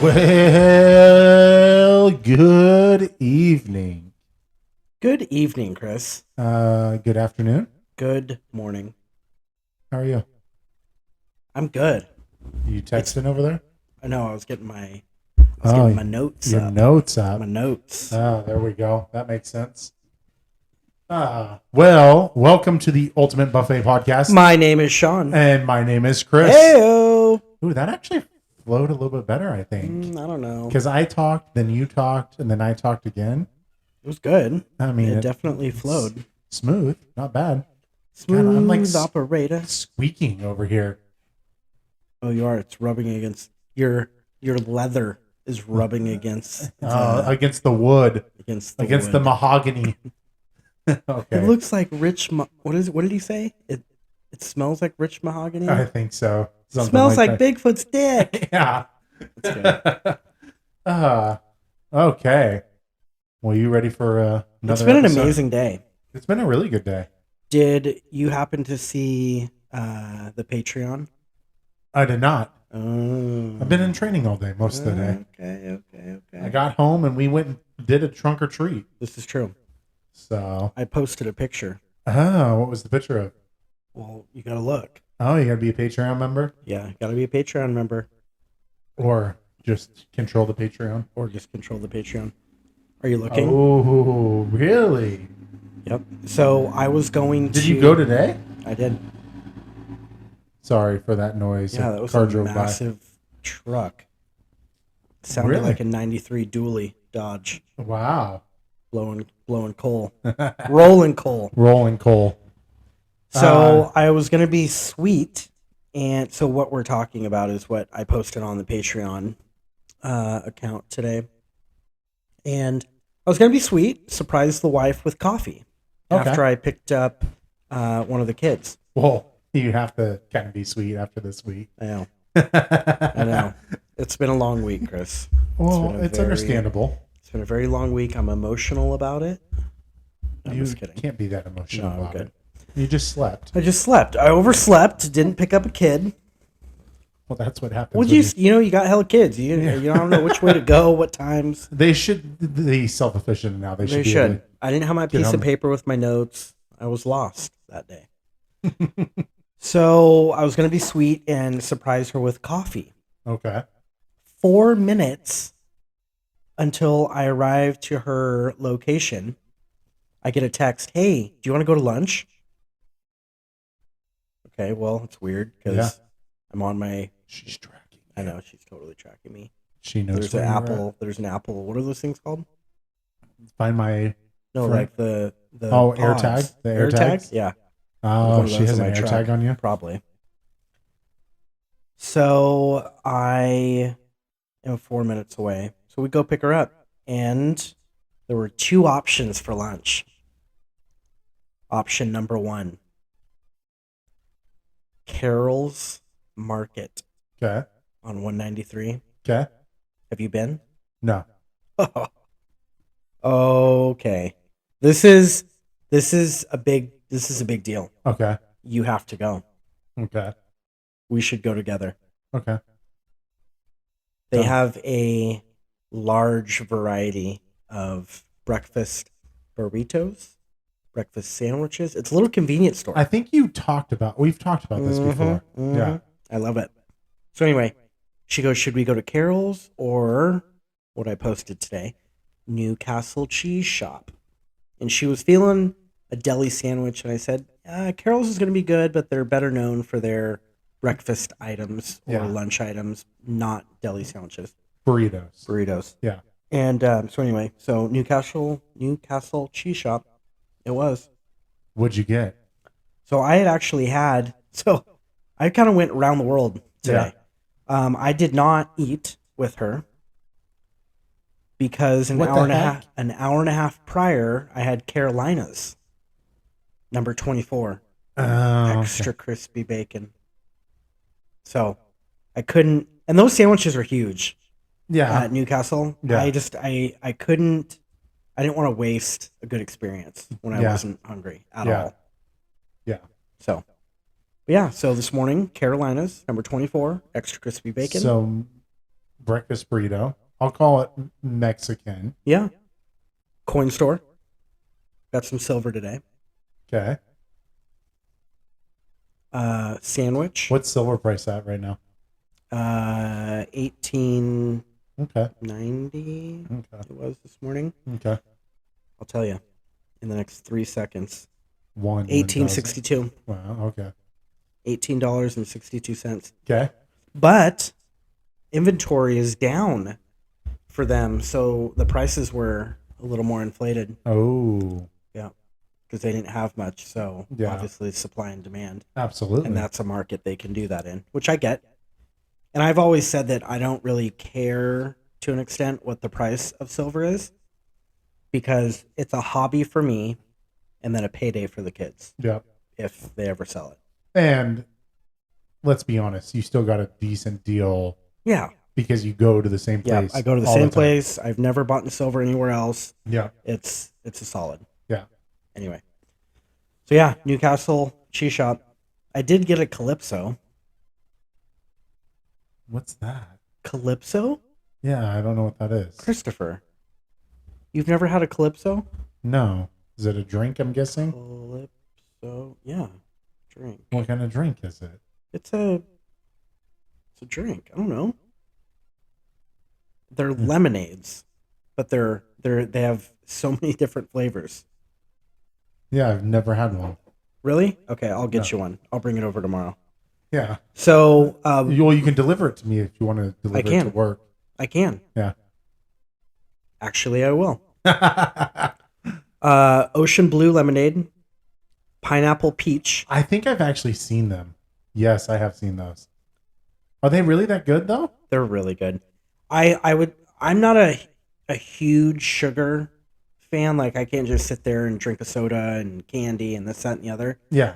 Well, good evening. Good evening, Chris. Good afternoon. Good morning. How are you? I'm good. You It's texting over there? I know I was getting my Oh, notes your up. notes up. My notes. Oh, there we go. That makes sense. Well, welcome to the Ultimate Buffet Podcast. My name is Sean. And my name is Chris. Heyo. Ooh, that actually flowed a little bit better, I think. I don't know. Because I talked, then you talked, and then I talked again. It was good. I mean, it definitely flowed. Smooth, not bad. Smooth God, I'm like operator. Squeaking over here. Oh, you are. It's rubbing against your leather is rubbing against against the wood, against the mahogany. Okay. It looks like rich. What did he say? It smells like rich mahogany. I think so. It smells like Bigfoot's dick. Yeah. That's good. Okay. Well, you ready for another? It's been episode? An amazing day. It's been a really good day. Did you happen to see the Patreon? I did not. Oh. I've been in training all day, most of the day. Okay. I got home and we went and did a trunk or treat. This is true. So I posted a picture. Oh, what was the picture of? Well, you gotta look. Oh, you gotta be a Patreon member? Yeah, gotta be a Patreon member. Or just control the Patreon. Or just control the Patreon. Are you looking? Oh, really? Yep. So I was going Did you go today? I did. Sorry for that noise. Yeah, that was car a drove massive truck. Sounded Really? like a 93 dually Dodge. Wow. Blowing coal. Rolling coal. Rolling coal. So I was going to be sweet. And so what we're talking about is what I posted on the Patreon account today. And I was going to be sweet, surprise the wife with coffee after I picked up one of the kids. Well, you have to kind of be sweet after this week. I know. I know. It's been a long week, Chris. Well, it's understandable. It's been a very long week. I'm emotional about it. No, I'm just kidding. Can't be that emotional I'm about good. it. You just slept. I just slept. I overslept. Didn't pick up a kid. Well, that's what happens. Well, you got hella kids. You don't know which way to go, what times. They should be self-efficient now. They should. I didn't have my piece of paper with my notes. I was lost that day. So I was going to be sweet and surprise her with coffee. Okay. 4 minutes until I arrived to her location, I get a text, "Hey, do you want to go to lunch?" Okay, well, it's weird because I'm on my... She's tracking. I know, she's totally tracking me. She knows. There's an Apple. There's an Apple. What are those things called? Find my... No, like the pods. AirTag. The AirTags? Yeah. Oh, she has an AirTag on you? Probably. So I am 4 minutes away. So we go pick her up. And there were 2 options for lunch. Option number 1. Carol's Market. Okay. On 193. Okay. Have you been? No. Okay. This is a big deal. Okay. You have to go. Okay. We should go together. Okay. They have a large variety of breakfast burritos, breakfast sandwiches. It's a little convenience store. I think we've talked about this before. Yeah. I love it. So anyway, she goes, "Should we go to Carol's or what I posted today, Newcastle Cheese Shop?" And she was feeling a deli sandwich, and I said, "Carol's is going to be good, but they're better known for their breakfast items or lunch items, not deli sandwiches." Burritos. Yeah. And so anyway, so Newcastle Cheese Shop, it was. What'd you get? So I had actually I kind of went around the world today. Yeah. I did not eat with her because an hour and a half prior, I had Carolina's number 24 extra crispy bacon. So I couldn't, and those sandwiches are huge. Yeah. At Newcastle. Yeah. I couldn't, I didn't want to waste a good experience when I wasn't hungry at all. Yeah. So this morning, Carolina's number 24 extra crispy bacon. So breakfast burrito. I'll call it Mexican. Yeah. Coin store. Got some silver today. Okay. Sandwich. What's silver price at right now? 1890. Okay. It was this morning. Okay. I'll tell you in the next 3 seconds. 1862. 1862. Wow. Okay. $18.62. Okay. But inventory is down for them, so the prices were a little more inflated. Oh. Yeah, because they didn't have much. So Yeah. obviously, supply and demand, Absolutely. and that's a market they can do that in, which I get. And I've always said that I don't really care to an extent what the price of silver is, because it's a hobby for me, and then a payday for the kids Yep. if they ever sell it. And let's be honest, you still got a decent deal Yeah, because you go to the same yeah. place. I go to the all same time. place. I've never bought in silver anywhere else. Yeah. It's a solid. Yeah. Anyway, so yeah, Newcastle cheese shop. I did get a Calypso. What's that? Calypso? Yeah, I don't know what that is. Christopher, you've never had a Calypso? No. Is it a drink, I'm guessing? Calypso, yeah, drink. What kind of drink is it? It's a drink. I don't know. They're lemonades, but they have so many different flavors. Yeah, I've never had one. Really? Okay, I'll get No. you one. I'll bring it over tomorrow. Yeah. So, You can deliver it to me if you want to deliver it can. to work. I can. Yeah. Actually, I will. Ocean blue lemonade, pineapple peach. I think I've actually seen them. Yes, I have seen those. Are they really that good though? They're really good. I'm not a huge sugar fan. Like I can't just sit there and drink a soda and candy and this, that, and the other. Yeah.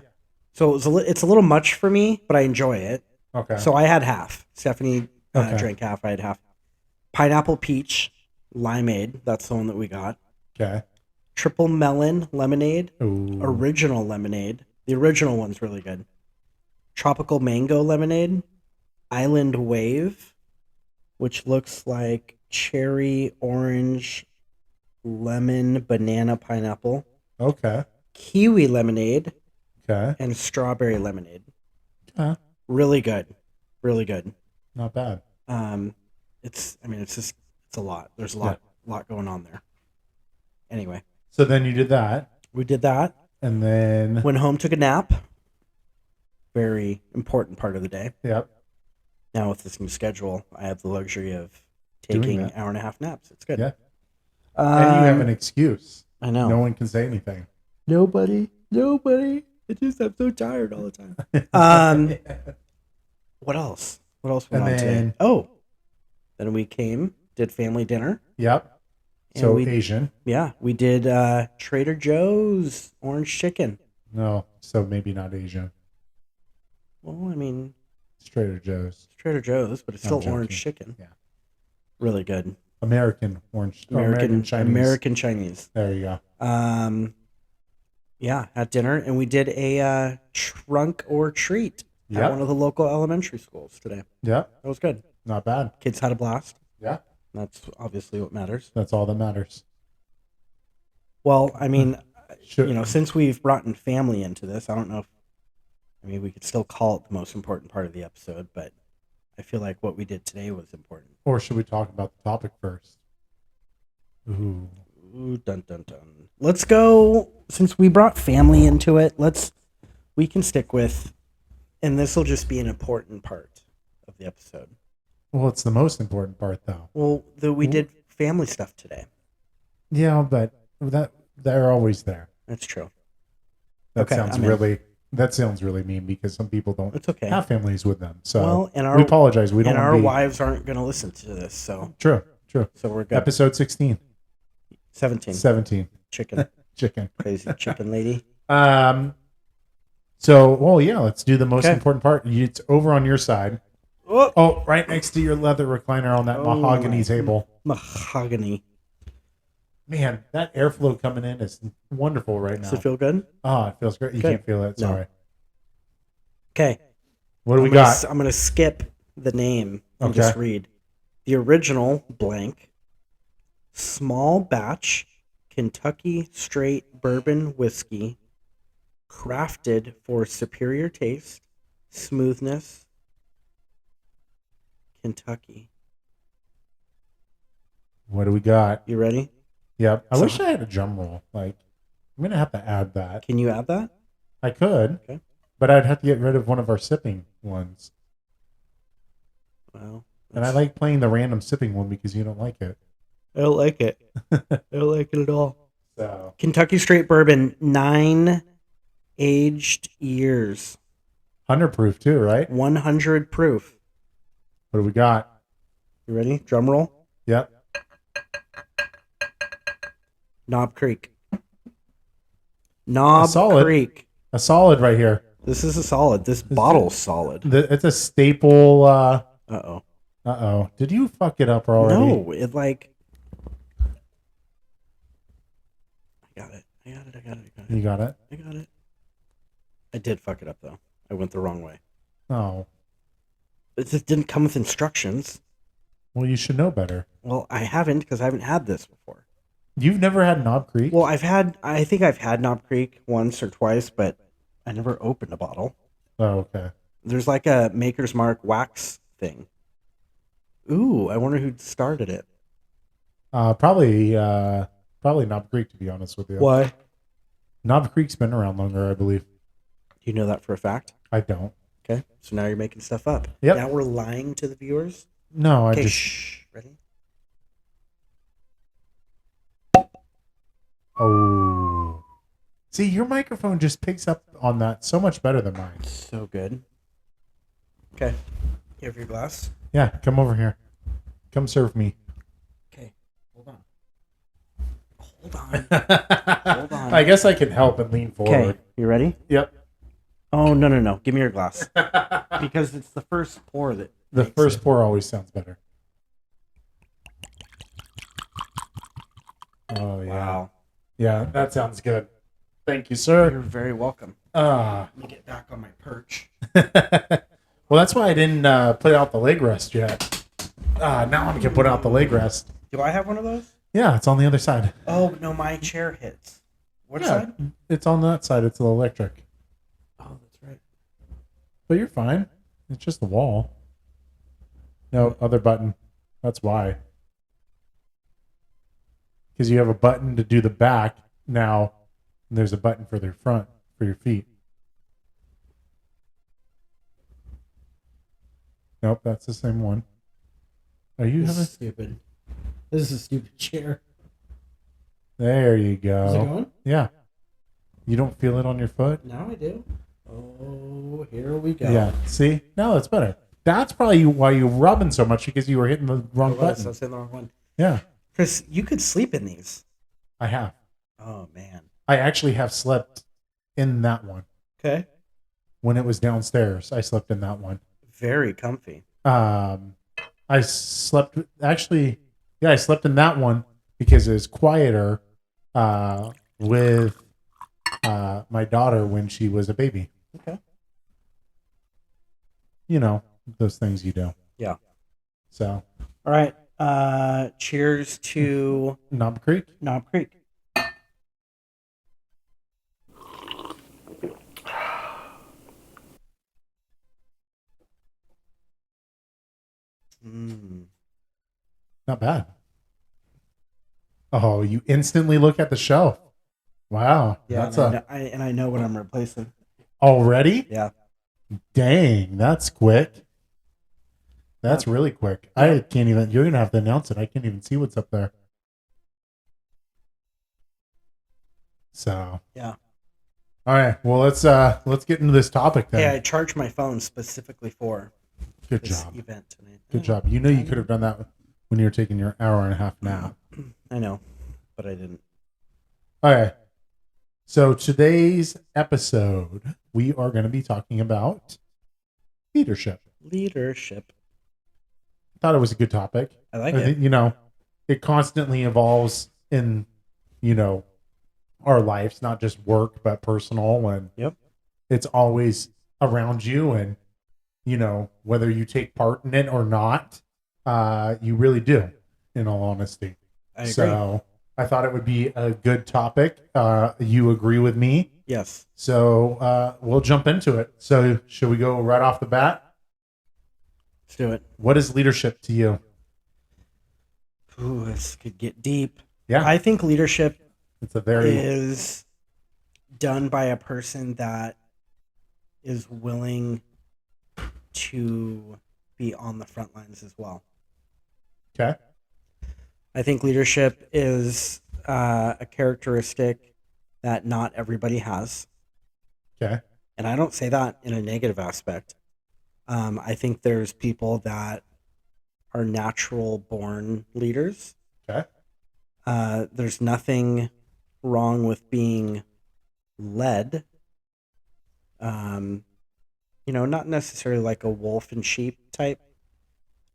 So it's a little much for me, but I enjoy it. Okay. So I had half. Stephanie Okay. drank half. I had half. Pineapple peach limeade. That's the one that we got. Okay. Triple melon lemonade. Ooh. Original lemonade. The original one's really good. Tropical mango lemonade. Island wave, which looks like cherry, orange, lemon, banana, pineapple. Okay. Kiwi lemonade Okay. and strawberry lemonade. Okay. Really good. Really good. Not bad. It's a lot. There's a lot going on there. Anyway, So then you did that, we did that. and then Went home, took a nap. Very important part of the day. yep. Now with this new schedule, I have the luxury of Doing taking that. 1.5 hour naps. It's good. Yeah. And you have Um, an excuse. I know. No one can say anything. Nobody. It's just I'm so tired all the time. Um, What else? What else went And on today? then- Oh, then we did family dinner. Yep. And So we- Asian. Yeah, we did Trader Joe's orange chicken. No. So maybe not Asian. Well, I mean, It's Trader Joe's. it's Trader Joe's, but it's I'm still joking. orange chicken. Yeah. Really good. American orange. American Chinese. American Chinese. There you go. Yeah, at dinner, and we did a trunk or treat at Yep. one of the local elementary schools today. Yep. That was good. Not bad. Kids had a blast. Yeah. That's obviously what matters. That's all that matters. Well, I mean, Should, since we've brought in family into this, I don't know if, we could still call it the most important part of the episode, but I feel like what we did today was important. or should we talk about the topic first? Ooh. Ooh, dun dun dun. Let's go, since we brought family into it, we can stick with, and this will just be an important part of the episode. Well, it's the most important part, though. Well, we did family stuff today. Yeah, but they're always there. That's true. That Okay, sounds I'm in. really mean because some people don't It's okay. have families with them. So Well, and we apologize. We don't and want our to be wives aren't going to listen to this, so true. we're good. Episode 16, 17. 17, Chicken. chicken. Crazy chicken lady. So, well, yeah, let's do the most Okay. important part. It's over on your side. Oh, right next to your leather recliner on that Oh, mahogany my- table. Mahogany. Man, that airflow coming in is wonderful right now. Does it feel good? Oh, it feels great. You Good. can't feel it. No. Sorry. Okay. What do we got? I'm going to skip the name and just Okay. read. The original blank small batch Kentucky straight bourbon whiskey crafted for superior taste, smoothness, Kentucky. What do we got? You ready? Yep. I So- wish I had a drum roll. Like, I'm gonna have to add that. Can you add that? I could, Okay. but I'd have to get rid of one of our sipping ones. Well, And I like playing the random sipping one because you don't like it. I don't like it. I don't like it at all. So Kentucky straight bourbon, 9 aged years, 100 proof too, right? 100 proof. What do we got? You ready? Drum roll. Yep. Knob Creek. Knob solid. Creek. A solid right here. This is a solid. This bottle's solid. It's a staple. Uh-oh. Uh-oh. Did you fuck it up already? No, it like... I got it. You got it? I got it. I did fuck it up, though. I went the wrong way. Oh. It just didn't come with instructions. Well, you should know better. Well, I haven't because I haven't had this before. You've never had Knob Creek? Well, I think I've had Knob Creek once or twice, but I never opened a bottle. Oh, okay. There's like a Maker's Mark wax thing. Ooh, I wonder who started it. Probably Knob Creek, to be honest with you. Why? Knob Creek's been around longer, I believe. Do you know that for a fact? I don't. Okay, so now you're making stuff up. Yep. Now we're lying to the viewers. No, I Okay, just. shh. Ready? Oh. See, your microphone just picks up on that so much better than mine. So good. Okay, you have your glass. Yeah, come over here. Come serve me. Okay, hold on. Hold on. Hold on. I guess I can help and lean Okay, forward. you ready? Yep. Oh no! Give me your glass because it's the first pour that. The makes first it. pour always sounds better. Oh yeah. Wow. Yeah, that sounds good. Thank you, sir. You're very welcome. Ah. Let me get back on my perch. Well, that's why I didn't put out the leg rest yet. Now I can put out the leg rest. Do I have one of those? Yeah, it's on the other side. Oh no, my chair hits. What Yeah, side? it's on that side. It's the electric. Oh, that's right. But you're fine. It's just the wall. No, other button. That's why. Because you have a button to do the back now. And there's a button for the front for your feet. Nope, that's the same one. Are you This having? is stupid. This is a stupid chair. There you go. Is it going? Yeah. You don't feel it on your foot? Now I do. Oh, here we go. Yeah. See? Now it's better. That's probably why you're rubbing so much because you were hitting the wrong I was button. saying the wrong one. Yeah, Chris, you could sleep in these. I have. Oh man. I actually have slept in that one. Okay. When it was downstairs, I slept in that one. Very comfy. I slept actually, yeah, I slept in that one because it was quieter with my daughter when she was a baby. Okay. You know, those things you do. Yeah. So, All right. Cheers to Knob Creek. Knob Creek. Mm. Not bad. Oh, you instantly look at the shelf. Wow. Yeah, That's and I know what I'm replacing. already? Yeah. Dang, that's quick. That's really quick. I can't even. You're gonna have to announce it. I can't even see what's up there. So Yeah. all right. Well, let's get into this topic then. Hey, I charged my phone specifically for Good this job. event tonight. Good job. You know you could have done that when you were taking your hour and a half nap. I know, but I didn't. Okay. So today's episode, we are going to be talking about leadership. Leadership. Thought it was a good topic. I like I it. think, you know, it constantly evolves in, you know, our lives, not just work, but personal. And Yep. it's always around you. And, you know, whether you take part in it or not, You really do, in all honesty. I agree. So I thought it would be a good topic. You agree with me? Yes. So we'll jump into it. So should we go right off the bat? Let's do it. What is leadership to you? Ooh, this could get deep. Yeah, I think leadership it's a very is done by a person that is willing to be on the front lines as well. okay. I think leadership is a characteristic that not everybody has. Okay. And I don't say that in a negative aspect. I think there's people that are natural born leaders. Okay. There's nothing wrong with being led. Not necessarily like a wolf and sheep type.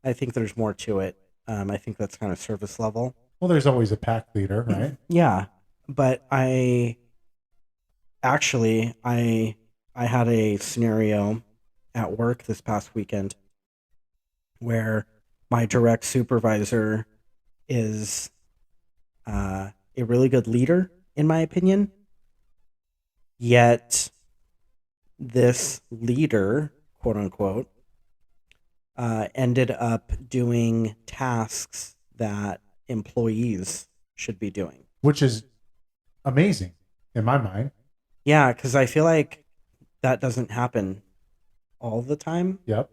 I think there's more to it. I think that's kind of surface level. Well, there's always a pack leader, right? Yeah, but I had a scenario at work this past weekend where my direct supervisor is a really good leader, in my opinion. Yet this leader, quote unquote, ended up doing tasks that employees should be doing. Which is amazing in my mind. Yeah, because I feel like that doesn't happen all the time. Yep.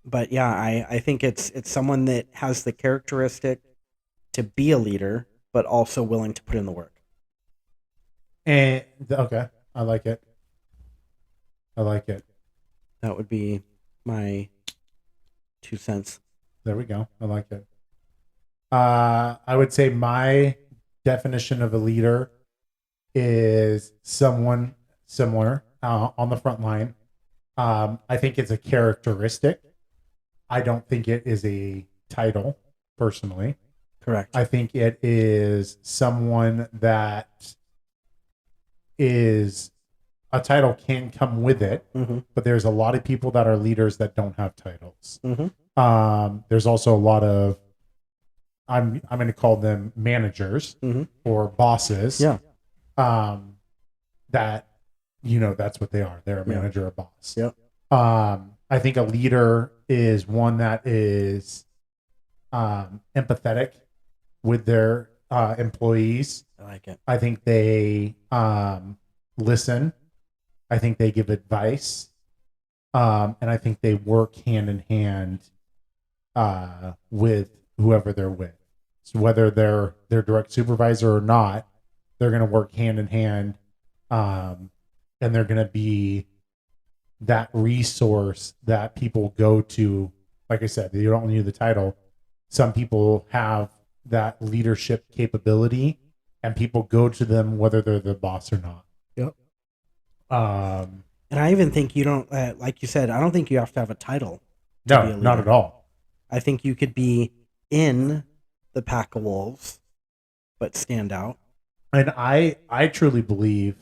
But yeah, I think it's someone that has the characteristic to be a leader, but also willing to put in the work. And okay, I like it. I like it. That would be my 2 cents. There we go. I like it. I would say my definition of a leader is someone similar on the front line. I think it's a characteristic. I don't think it is a title, personally. Correct. I think it is someone that is a title can come with it, Mm-hmm. but there's a lot of people that are leaders that don't have titles. Mm-hmm. There's also a lot of I'm going to call them managers Mm-hmm. or bosses. Yeah. That that's what they are. They're a manager or boss. Yep. I think a leader is one that is empathetic with their employees. I like it. I think they listen. I think they give advice. And I think they work hand in hand with whoever they're with. So whether they're their direct supervisor or not, they're going to work hand in hand. And they're going to be that resource that people go to. Like I said, you don't need the title. Some people have that leadership capability and people go to them whether they're the boss or not. Yep. And I even think you don't, like you said, I don't think you have to have a title. No, not at all. I think you could be in the pack of wolves, but stand out. And I truly believe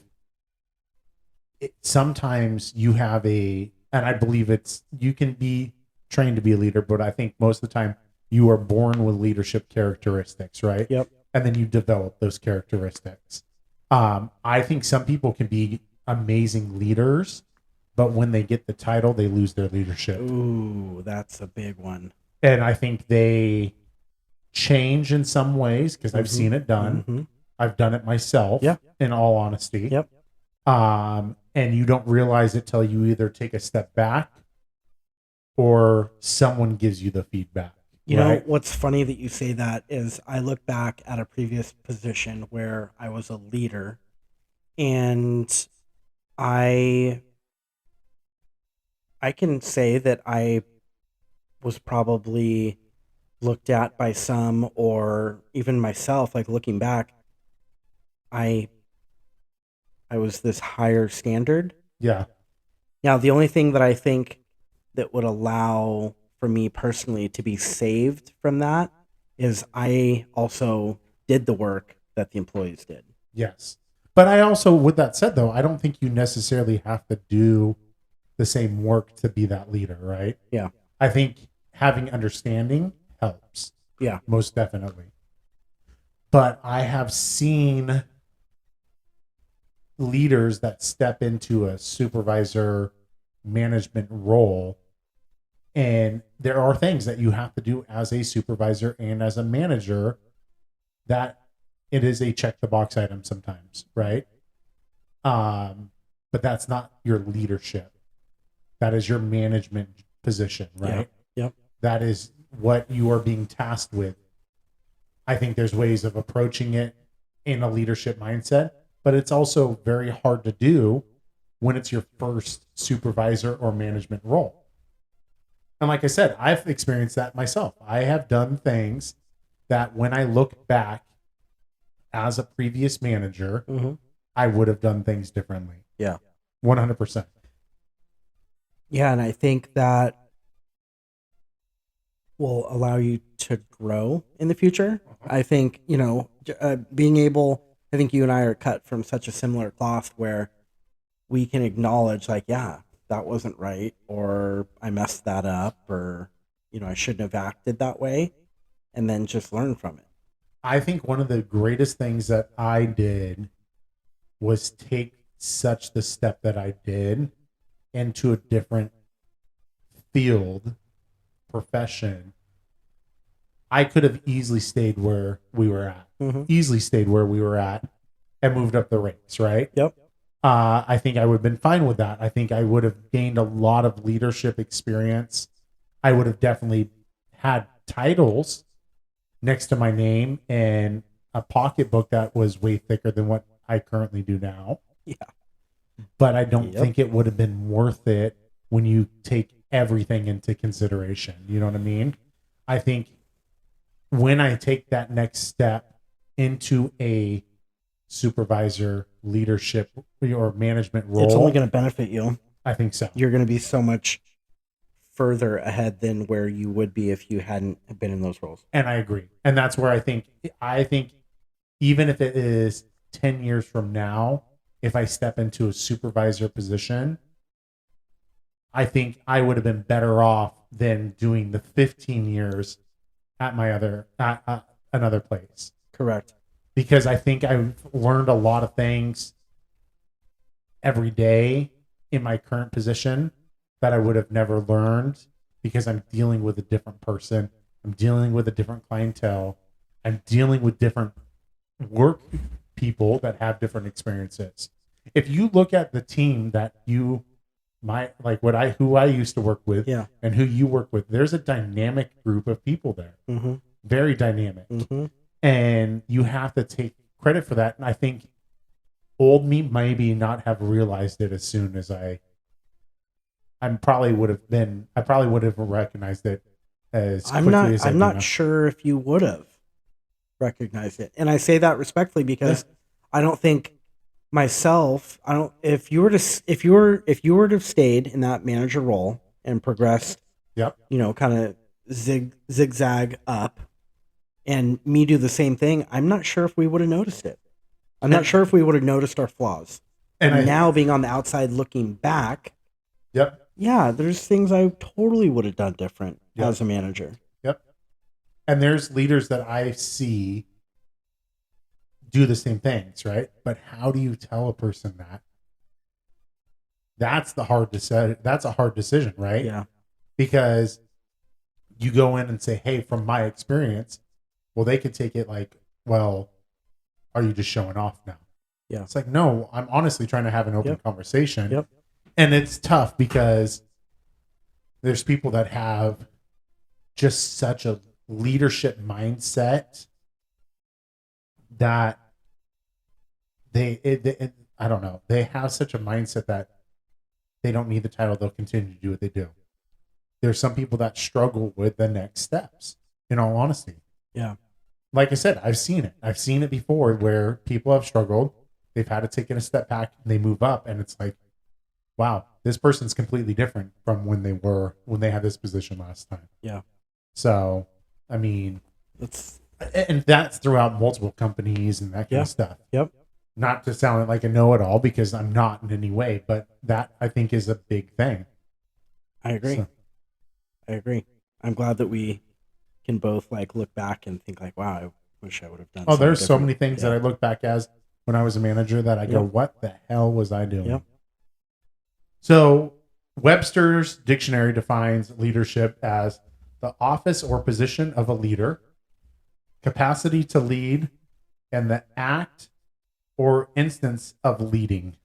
sometimes you have and I believe you can be trained to be a leader, but I think most of the time you are born with leadership characteristics, right? Yep. And then you develop those characteristics. I think some people can be amazing leaders, but when they get the title, they lose their leadership. Ooh, that's a big one. And I think they change in some ways because I've seen it done. Mm-hmm. I've done it myself, Yeah. in all honesty. Yep. And you don't realize it till you either take a step back or someone gives you the feedback. You know, right? what's funny that you say that is I look back at a previous position where I was a leader and I can say that I was probably looked at by some or even myself, like looking back, I was this higher standard. Yeah. Now, the only thing that I think that would allow for me personally to be saved from that is I also did the work that the employees did. Yes. But I also, with that said, though, I don't think you necessarily have to do the same work to be that leader, right? Yeah. I think having understanding helps. Yeah. Most definitely. But I have seen leaders that step into a supervisor management role, and there are things that you have to do as a supervisor and as a manager that it is a check the box item sometimes, right? But that's not your leadership. That is your management position, right? Yep. That is what you are being tasked with. I think there's ways of approaching it in a leadership mindset, but it's also very hard to do when it's your first supervisor or management role. And like I said, I've experienced that myself. I have done things that when I look back as a previous manager, Mm-hmm. I would have done things differently. Yeah. 100%. Yeah, and I think that will allow you to grow in the future. I think, being able, I think you and I are cut from such a similar cloth where we can acknowledge, like, yeah, that wasn't right, or I messed that up, or, I shouldn't have acted that way, and then just learn from it. I think one of the greatest things that I did was take such the step that I did into a different field, profession. I could have easily stayed where we were at, and moved up the ranks, right? Yep. I think I would have been fine with that. I think I would have gained a lot of leadership experience. I would have definitely had titles next to my name and a pocketbook that was way thicker than what I currently do now. Yeah. But I don't Yep. think it would have been worth it when you take everything into consideration. You know what I mean? I think when I take that next step into a supervisor leadership or management role, It's only going to benefit you. I think so. You're going to be so much further ahead than where you would be if you hadn't been in those roles. And I agree. And that's where I think even if it is 10 years from now, if I step into a supervisor position, I think I would have been better off than doing the 15 years at my another place. Correct. Because I think I've learned a lot of things every day in my current position that I would have never learned because I'm dealing with a different person. I'm dealing with a different clientele. I'm dealing with different work people that have different experiences. If you look at the team that who I used to work with, Yeah. and who you work with, there's a dynamic group of people there. Mm-hmm. Very dynamic. Mm-hmm. And you have to take credit for that. And I think old me maybe not have realized it as soon as I probably would have recognized it as quickly as I I'm do not now. sure if you would have recognized it. And I say that respectfully because I don't think myself, if you were to have stayed in that manager role and progressed, Yep. kind of zigzag up, and me do the same thing, I'm not sure if we would have noticed it. I'm not sure if we would have noticed our flaws. And now being on the outside looking back, Yep. yeah, there's things I totally would have done different Yep. as a manager. Yep. And there's leaders that I see do the same things, right? But how do you tell a person that? That's a hard decision, right? Yeah. Because you go in and say, hey, from my experience, well, they could take it like, well, are you just showing off now? Yeah. It's like, no, I'm honestly trying to have an open Yep. conversation. Yep. And it's tough because there's people that have just such a leadership mindset that I don't know. They have such a mindset that they don't need the title. They'll continue to do what they do. There's some people that struggle with the next steps, in all honesty. Yeah. Like I said, I've seen it. I've seen it before where people have struggled. They've had to take a step back and they move up. And it's like, wow, this person's completely different from when they had this position last time. Yeah. So, I mean, That's throughout multiple companies and that kind of stuff. Yep. Not to sound like a know-it-all because I'm not in any way, but that I think is a big thing. I agree. So, I agree. I'm glad that we can both like look back and think like, wow, I wish I would have done. Oh, something there's so different. many things Yeah. that I look back as when I was a manager that I go, Yep. what the hell was I doing? Yep. So Webster's dictionary defines leadership as the office or position of a leader, capacity to lead, and the act or instance of leading.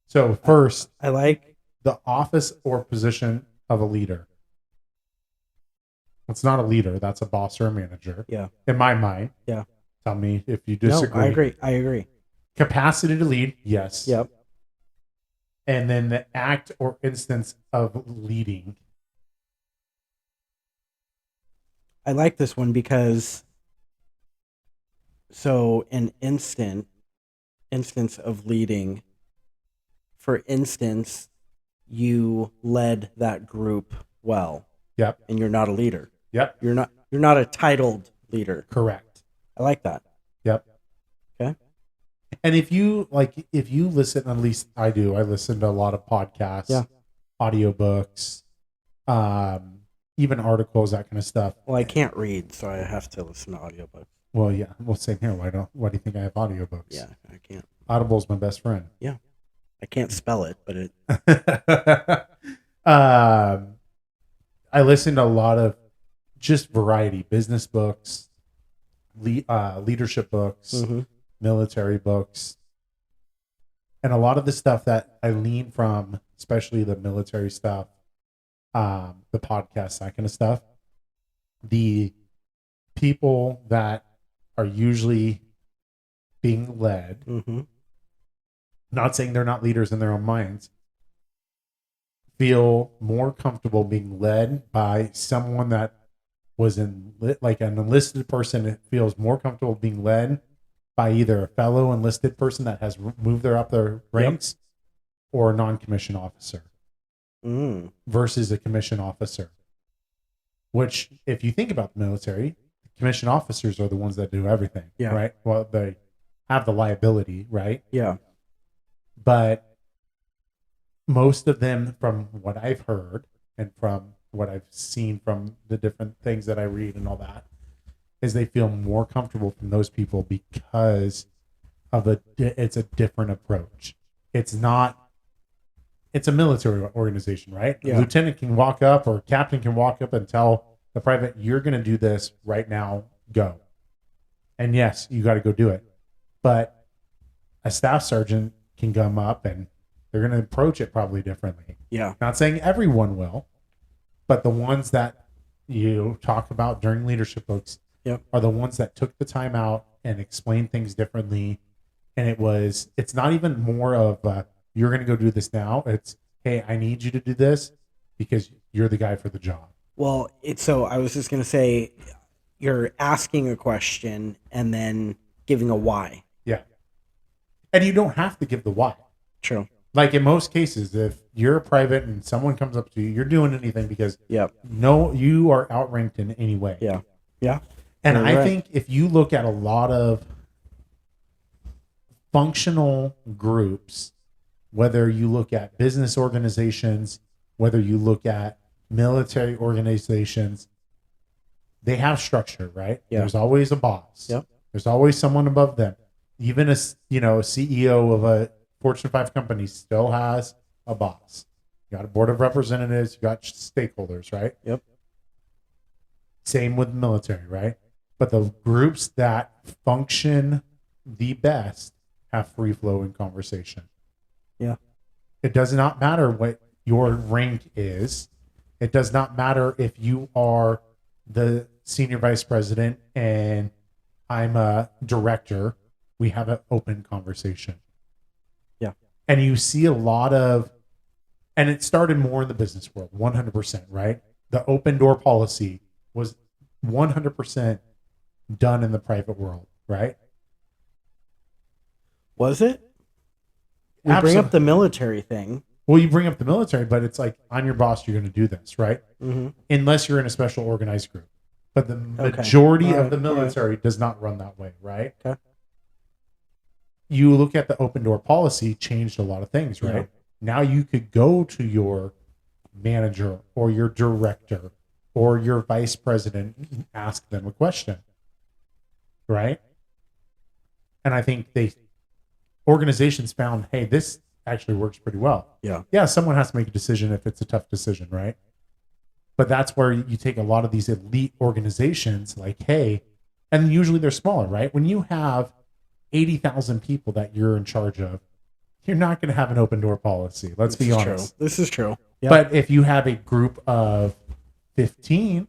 So first, I like. the office or position of a leader. It's not a leader, that's a boss or a manager. Yeah. In my mind. Yeah. Tell me if you No, disagree. I agree. Capacity to lead, yes. Yep. And then the act or instance of leading. I like this one because so an instance of leading, for instance, you led that group well. Yep. And you're not a leader. Yep. You're not a titled leader. Correct. I like that. Yep. Okay. And if you listen, at least I do, I listen to a lot of podcasts, Yeah. audiobooks, even articles, that kind of stuff. Well, I can't read, so I have to listen to audiobooks. Well, yeah. Well, same here. Why do you think I have audiobooks? Yeah, I can't. Audible's my best friend. I can't spell it, but it. I listen to a lot of just variety business books, leadership books, Mhm. military books, and a lot of the stuff that I lean from, especially the military stuff, the podcasts, that kind of stuff. The people that are usually being led, Mhm. not saying they're not leaders in their own minds, feel more comfortable being led by someone that was like an enlisted person. It feels more comfortable being led by either a fellow enlisted person that has moved up their ranks or a non-commissioned officer versus a commissioned officer. Which, if you think about the military, commissioned officers are the ones that do everything, Yeah. right? Well, they have the liability, right? Yeah. But most of them, from what I've heard and from what I've seen from the different things that I read and all that, is they feel more comfortable from those people because of it's a different approach. It's a military organization, right? Yeah. A lieutenant can walk up or a captain can walk up and tell the private, you're going to do this right now, go. And yes, you got to go do it. But a staff sergeant can come up and they're going to approach it probably differently. Yeah. Not saying everyone will, but the ones that you talk about during leadership books are the ones that took the time out and explained things differently. And it's not even more of you're going to go do this now. It's, hey, I need you to do this because you're the guy for the job. Well, I was just going to say, you're asking a question and then giving a why. Yeah. And you don't have to give the why. True. Like in most cases, if you're a private and someone comes up to you, you're doing anything because you are outranked in any way. Yeah. Yeah. And You're I right. think if you look at a lot of functional groups, whether you look at business organizations, whether you look at military organizations, they have structure, right? Yeah. There's always a boss. Yep. There's always someone above them. Even a CEO of a Fortune 5 company still has a boss. You got a board of representatives, you got stakeholders, right? Yep. Same with military, right? But the groups that function the best have free flow in conversation. Yeah. It does not matter what your rank is. It does not matter if you are the senior vice president and I'm a director. We have an open conversation. Yeah. And you see a lot of, and it started more in the business world, 100%, right? The open door policy was 100% done in the private world, right? Was it? We bring up the military thing. Well, you bring up the military, but it's like, I'm your boss, you're going to do this, right? Mm-hmm. Unless you're in a special organized group. But the majority of the military does not run that way, right? Okay. You look at the open door policy, changed a lot of things, right? Now you could go to your manager or your director or your vice president and ask them a question. Right? And I think organizations found, hey, this actually works pretty well. Yeah. Yeah, someone has to make a decision if it's a tough decision, right? But that's where you take a lot of these elite organizations like, hey, and usually they're smaller, right? When you have 80,000 people that you're in charge of, you're not going to have an open door policy. Let's be honest. This is true. Yep. But if you have a group of 15,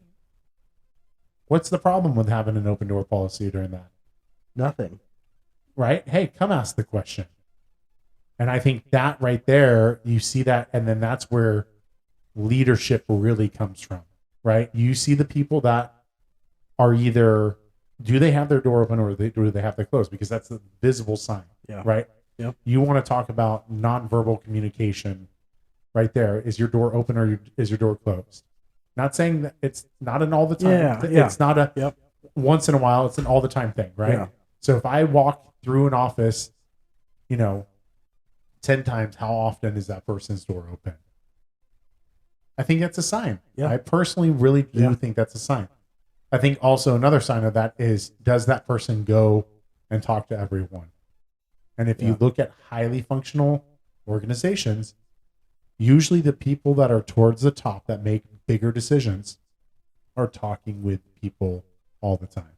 what's the problem with having an open door policy during that? Nothing. Right? Hey, come ask the question. And I think that right there, you see that, and then that's where leadership really comes from, right? You see the people that are either, do they have their door open or do they have their closed? Because that's a visible sign, right? Yep. You want to talk about nonverbal communication right there. Is your door open or is your door closed? Not saying that it's not an all the time. It's not a once in a while. It's an all the time thing, right? Yeah. So if I walk through an office, 10 times, how often is that person's door open? I think that's a sign. Yeah. I personally really do think that's a sign. I think also another sign of that is, does that person go and talk to everyone? And if you look at highly functional organizations, usually the people that are towards the top that make bigger decisions are talking with people all the time.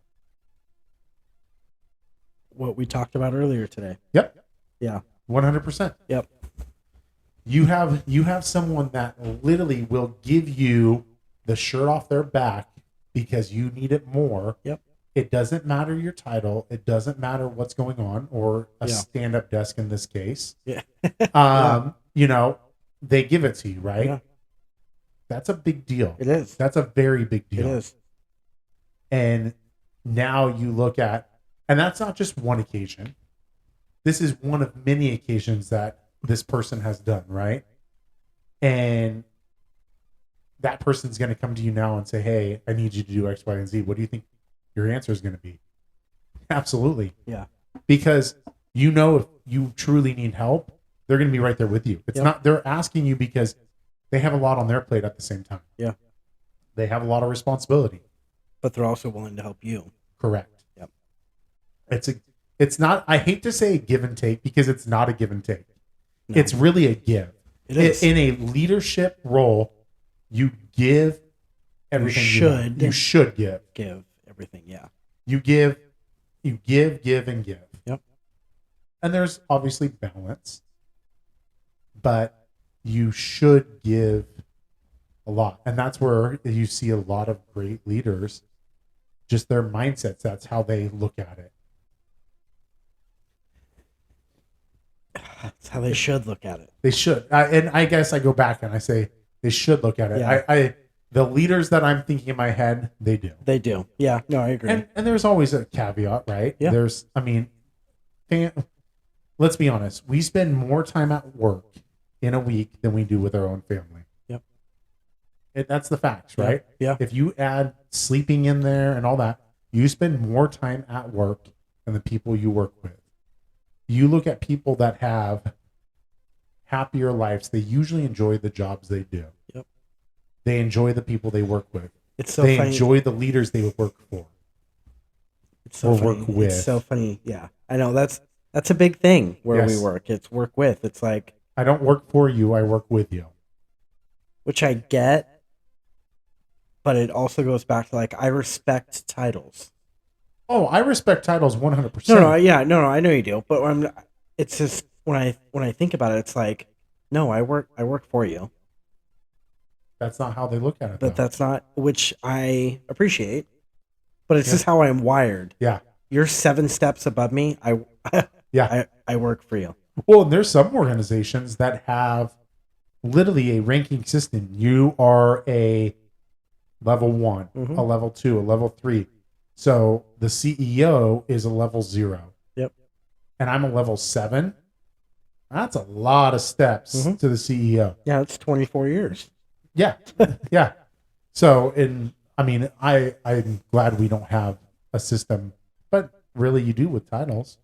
What we talked about earlier today. Yep. Yeah. 100%. Yep. You have someone that literally will give you the shirt off their back because you need it more. Yep. It doesn't matter your title. It doesn't matter what's going on, or a stand-up desk in this case. Yeah. They give it to you, right? Yeah. That's a big deal. It is. That's a very big deal. It is. And now you look at, and that's not just one occasion. This is one of many occasions that this person has done, right? And that person's going to come to you now and say, hey, I need you to do X, Y, and Z. What do you think your answer is going to be? Absolutely. Yeah. Because if you truly need help, they're going to be right there with you. It's not, they're asking you because they have a lot on their plate at the same time. Yeah. They have a lot of responsibility. But they're also willing to help you. Correct. Yep. It's not, I hate to say a give and take because it's not a give and take. No. It's really a give. It is. In a leadership role, you give everything you should give. Give everything, yeah. You give, and give. Yep. And there's obviously balance, but you should give a lot. And that's where you see a lot of great leaders, just their mindsets. That's how they look at it. That's how they should look at it. They should. And I guess I go back and I say they should look at it. Yeah. The leaders that I'm thinking in my head, they do. They do. Yeah. No, I agree. And there's always a caveat, right? Yeah. Let's be honest. We spend more time at work in a week than we do with our own family. Yep. That's the facts, right? Yeah. If you add sleeping in there and all that, you spend more time at work than the people you work with. You look at people that have happier lives, they usually enjoy the jobs they do. Yep. They enjoy the people they work with. It's so they funny. enjoy the leaders they work for. It's so or funny. work with. It's so funny. Yeah. I know that's a big thing where Yes. we work. It's work with. It's like, I don't work for you, I work with you. which I get, but it also goes back to like, I respect titles. Oh, I respect titles 100%. No, I know you do. But it's just when I think about it, it's like, no, I work for you. That's not how they look at it. But though. that's not, which I appreciate. But it's just how I'm wired. Yeah. You're 7 steps above me. I work for you. Well, and there's some organizations that have literally a ranking system. You are a level 1, Mhm. a level 2, a level 3. So the CEO is a level 0. Yep. And I'm a level 7. That's a lot of steps Mhm. to the CEO. Yeah, it's 24 years. Yeah. Yeah. So, I'm glad we don't have a system, but really you do with titles.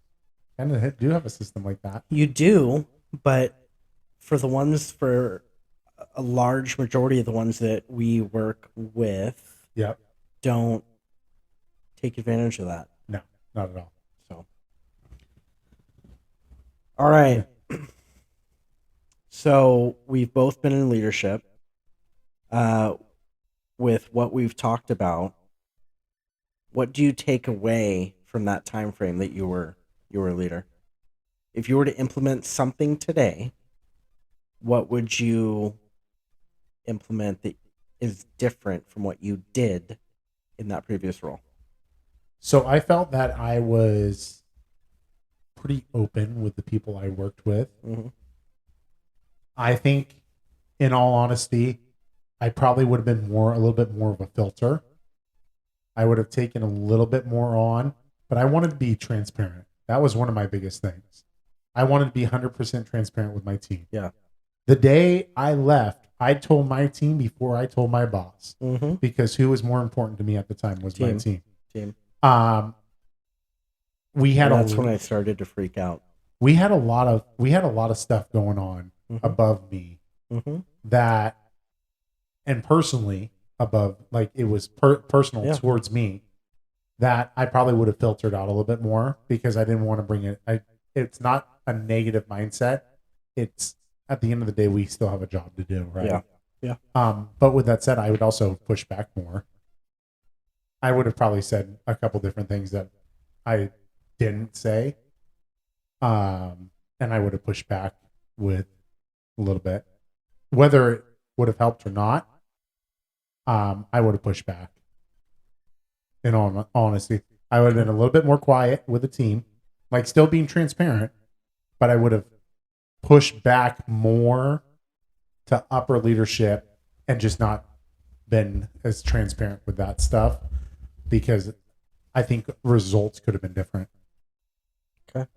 And do have a system like that. You do, but for a large majority of the ones that we work with, Yep. don't take advantage of that. No, not at all. So, all right. So we've both been in leadership. With what we've talked about, what do you take away from that time frame that you were a leader? If you were to implement something today, what would you implement that is different from what you did in that previous role? So I felt that I was pretty open with the people I worked with. Mm-hmm. I think, in all honesty, I probably would have been a little bit more of a filter. I would have taken a little bit more on, but I wanted to be transparent. That was one of my biggest things. I wanted to be 100% transparent with my team. Yeah. The day I left, I told my team before I told my boss, Mm-hmm. because who was more important to me at the time was my team. We had That's when I started to freak out. We had a lot of stuff going on above me that, and personally above, like it was personal towards me, that I probably would have filtered out a little bit more because I didn't want to bring it. It's not a negative mindset. It's, at the end of the day, we still have a job to do, right? Yeah. But with that said, I would also push back more. I would have probably said a couple different things that I didn't say. And I would have pushed back with a little bit. Whether it would have helped or not, I would have pushed back. In all honesty, I would have been a little bit more quiet with the team, like still being transparent, but I would have pushed back more to upper leadership and just not been as transparent with that stuff, because I think results could have been different. Okay.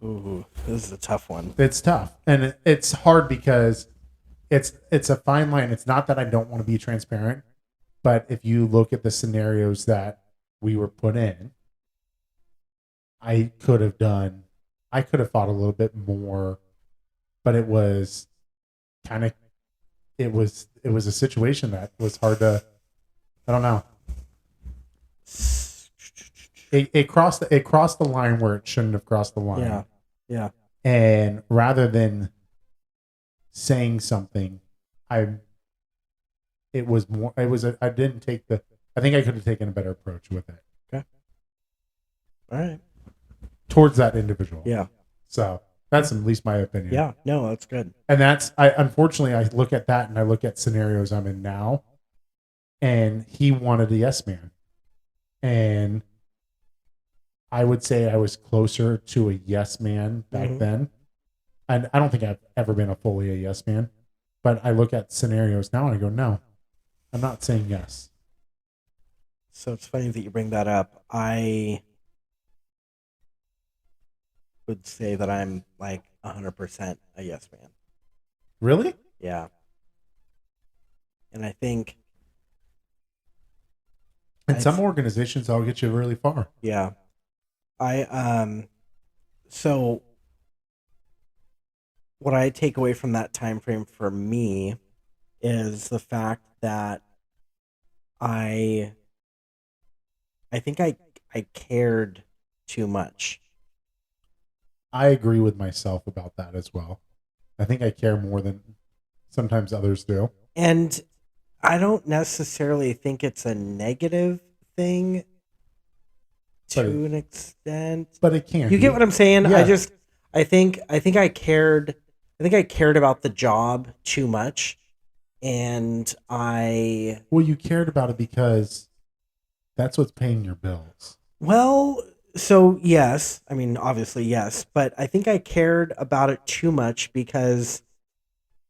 Ooh, this is a tough one. It's tough, and it's hard because it's a fine line. It's not that I don't want to be transparent, but if you look at the scenarios that we were put in, I could have fought a little bit more, but it was a situation that was hard to, I don't know. It crossed the line where it shouldn't have crossed the line. Yeah. And rather than saying something, I didn't take I think I could have taken a better approach with it. Okay. All right. Towards that individual. Yeah. So that's at least my opinion. Yeah. No, that's good. And unfortunately, I look at that and I look at scenarios I'm in now, and he wanted a yes man. And I would say I was closer to a yes man back then. And I don't think I've ever been fully a yes man, but I look at scenarios now and I go, no, I'm not saying yes. So it's funny that you bring that up. I would say that I'm like 100% a yes man. Really? Yeah. And I think in some organizations, I'll get you really far. Yeah. So what I take away from that time frame for me is the fact that I think I cared too much. I agree with myself about that as well. I think I care more than sometimes others do. And I don't necessarily think it's a negative thing to an extent. But it can. You get what I'm saying? Yeah. I think I cared about the job too much. And you cared about it because that's what's paying your bills. Well, so yes, I mean obviously yes, but I think I cared about it too much because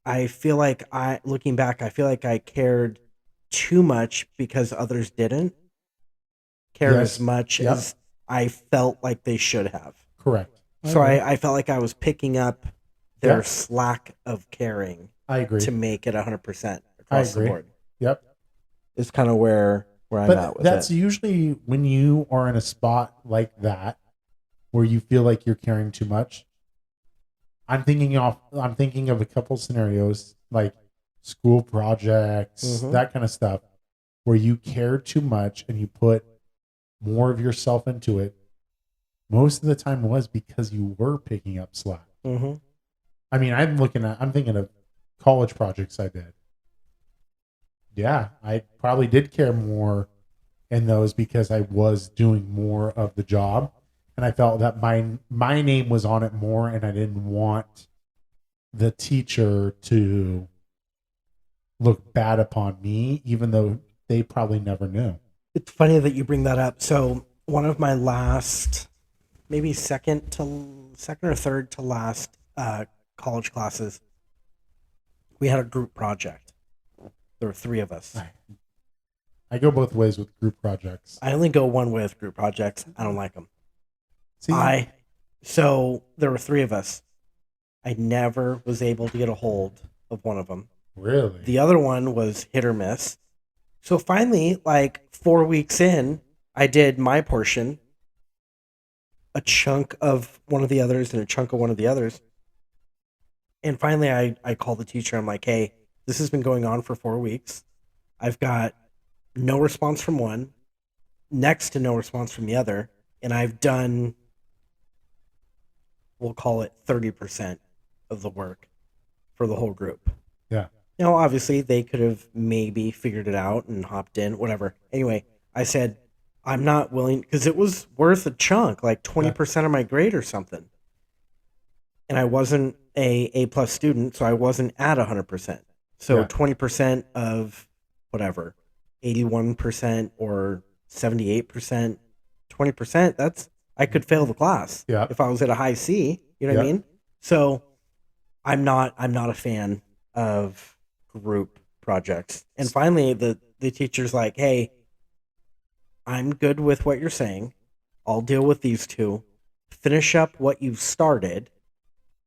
I feel like looking back, I feel like I cared too much because others didn't care as much as I felt like they should have. Correct. So I felt like I was picking up their slack of caring. I agree. To make it 100% across the board. Yep. Is kind of where I'm at with it. That's usually when you are in a spot like that where you feel like you're caring too much. I'm thinking of a couple scenarios like school projects, Mhm. that kind of stuff, where you care too much and you put more of yourself into it. Most of the time was because you were picking up slack. Mm-hmm. I mean, I'm thinking of college projects I did. Yeah, I probably did care more in those because I was doing more of the job, and I felt that my name was on it more, and I didn't want the teacher to look bad upon me, even though they probably never knew. It's funny that you bring that up. So one of my last, maybe second or third to last college classes, we had a group project. There were three of us. I go both ways with group projects. I only go one way with group projects. I don't like them. See, So there were three of us. I never was able to get a hold of one of them. really? The other one was hit or miss. So finally, like 4 weeks in, I did my portion, a chunk of one of the others, and a chunk of one of the others. And finally, I called the teacher. I'm like, hey, this has been going on for 4 weeks. I've got no response from one, next to no response from the other. And I've done, we'll call it 30% of the work for the whole group. Yeah. Now, obviously, they could have maybe figured it out and hopped in, whatever. Anyway, I said, I'm not willing, because it was worth a chunk, like 20% of my grade or something. And I wasn't a plus student, so I wasn't at 100%. So Yeah. 20% of whatever, 81% or 78%, 20%, I could fail the class Yeah. if I was at a high C, you know what I Yeah. mean? So I'm not a fan of group projects. And finally the teacher's like, hey, I'm good with what you're saying. I'll deal with these two. Finish up what you've started.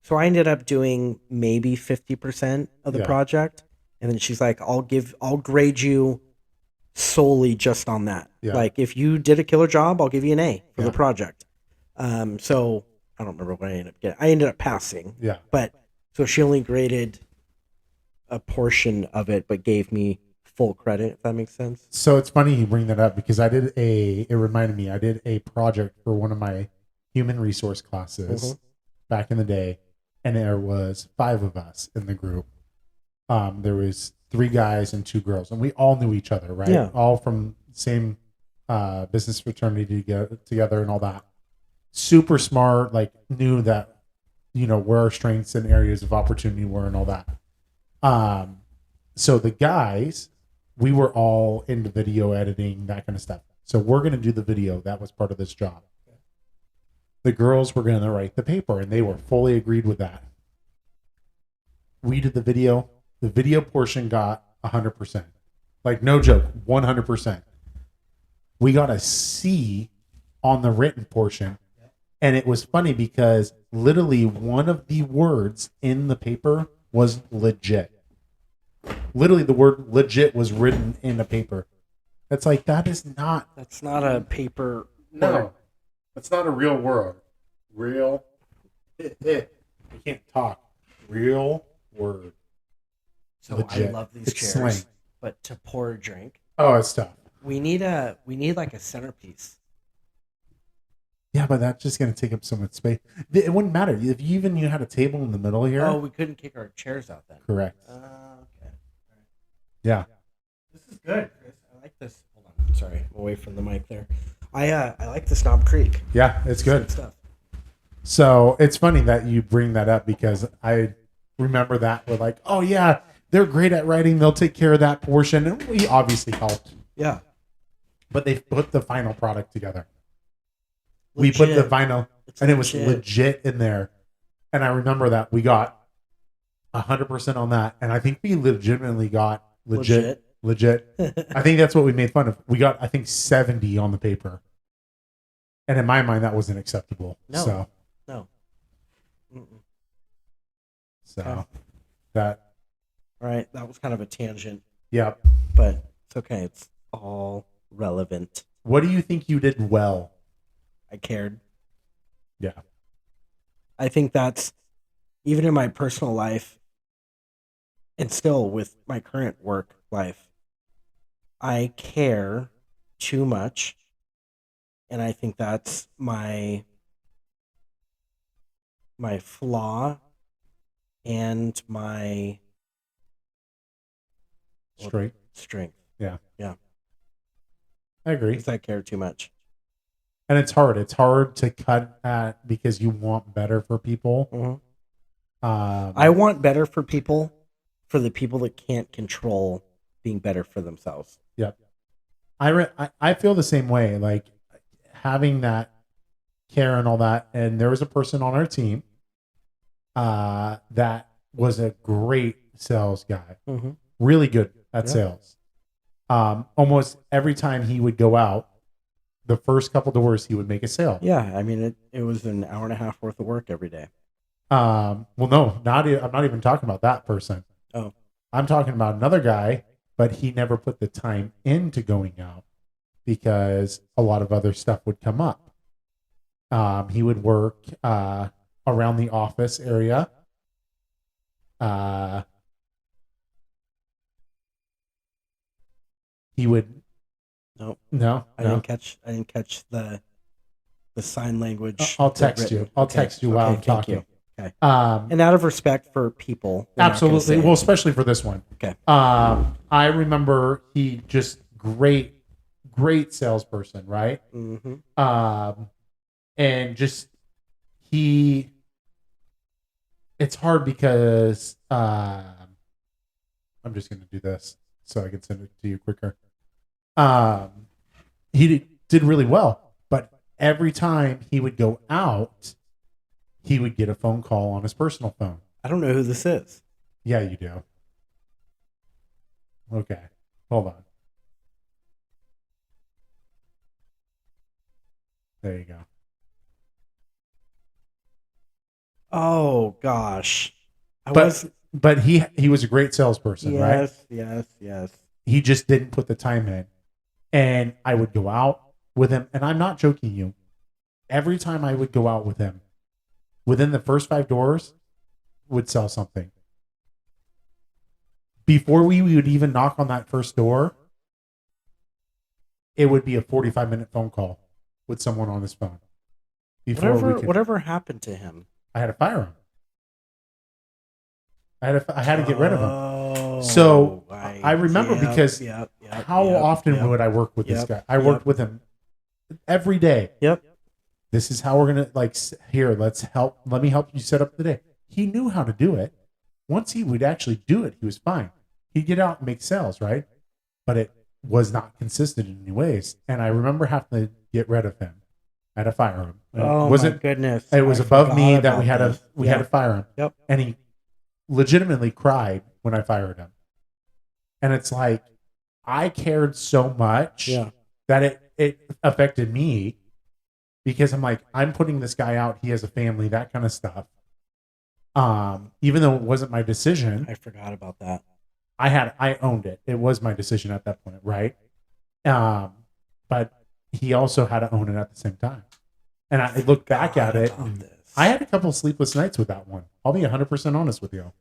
So I ended up doing maybe 50% of the Yeah. project. And then she's like, I'll grade you solely just on that. Yeah. Like if you did a killer job, I'll give you an A for the Yeah. project. So I don't remember what I ended up getting. I ended up passing. Yeah. But so she only graded a portion of it, but gave me full credit, if that makes sense. So it's funny you bring that up because it reminded me, I did a project for one of my human resource classes back in the day, and there was 5 of us in the group. There was 3 guys and 2 girls, and we all knew each other, right? Yeah. All from same business fraternity together and all that. Super smart, like knew that, where our strengths and areas of opportunity were and all that. So the guys, we were all into video editing, that kind of stuff. So we're going to do the video. That was part of this job. The girls were going to write the paper, and they were fully agreed with that. We did the video. The video portion got 100%. Like, no joke, 100%. We got a C on the written portion. And it was funny because literally one of the words in the paper was legit. Literally the word legit was written in the paper. It's like, that's not a paper. No, that's not a real word. Real. I can't talk. Real word. So Legit. I love these It's chairs, slang. but to pour a drink, Oh, it's tough. we need like a centerpiece. Yeah, but that's just going to take up so much space. It wouldn't matter if you had a table in the middle here. Oh, we couldn't kick our chairs out then. Correct. Okay. Yeah. This is good, Chris. I like this. Hold on. Sorry, I'm away from the mic there. I like the Snob Creek. Yeah, it's good. Good stuff. So it's funny that you bring that up because I remember that we're like, oh yeah, they're great at writing. They'll take care of that portion. And we obviously helped. Yeah. But they put the final product together. Legit. We put the vinyl It's and it was legit. legit in there. And I remember that we got 100% on that. And I think we legitimately got legit. I think that's what we made fun of. We got, I think, 70 on the paper. And in my mind, that wasn't acceptable. No. So, No. Mm-mm. so Okay. that, All right, that was kind of a tangent, yeah. but it's okay. It's all relevant. What do you think you did well? I cared. Yeah. I think that's even in my personal life and still with my current work life, I care too much. And I think that's my flaw and my Straight. strength. Yeah. Yeah. I agree. Because I care too much. And it's hard. It's hard to cut at because you want better for people. I want better for people, for the people that can't control being better for themselves. Yep. I feel the same way. Like having that care and all that. And there was a person on our team that was a great sales guy, really good at sales. Almost every time he would go out, the first couple doors he would make a sale. Yeah, I mean it was an hour and a half worth of work every day. Well, no, I'm not even talking about that person. Oh, I'm talking about another guy, but he never put the time into going out because a lot of other stuff would come up. He would work around the office area. He would. no, No, I didn't catch the sign language. I'll text you. I'll text you while I'm thank talking. you. Okay. And out of respect for people, we're not gonna Absolutely. say- Well, especially for this one. Okay. I remember he just great salesperson, right? And just it's hard because I'm just going to do this so I can send it to you quicker. He did really well, but every time he would go out, he would get a phone call on his personal phone. I don't know who this is. Yeah, you do. Okay, hold on. There you go. Oh gosh, But he was a great salesperson, right? Yes. He just didn't put the time in. And I would go out with him, and I'm not joking you. Every time I would go out with him, within the first 5 doors, would sell something. Before we would even knock on that first door, it would be a 45-minute phone call with someone on his phone. Whatever happened to him? I had to fire him. I had to get rid of him. Oh, So I remember because how often would I work with this guy? I worked with him every day. Yep. This is how we're gonna here. Let me help you set up the day. He knew how to do it. Once he would actually do it, he was fine. He'd get out and make sales, right? But it was not consistent in any ways. And I remember having to get rid of him. I had to fire him. Oh my goodness! It was above me that we had to fire him. Yep. And he legitimately cried when I fired him. And it's like I cared so much that it affected me because I'm like, I'm putting this guy out. He has a family, that kind of stuff. Even though it wasn't my decision, I forgot about that. I owned it. It was my decision at that point, right? But he also had to own it at the same time. And I look back at it. I had a couple sleepless nights with that one. I'll be 100% honest with you.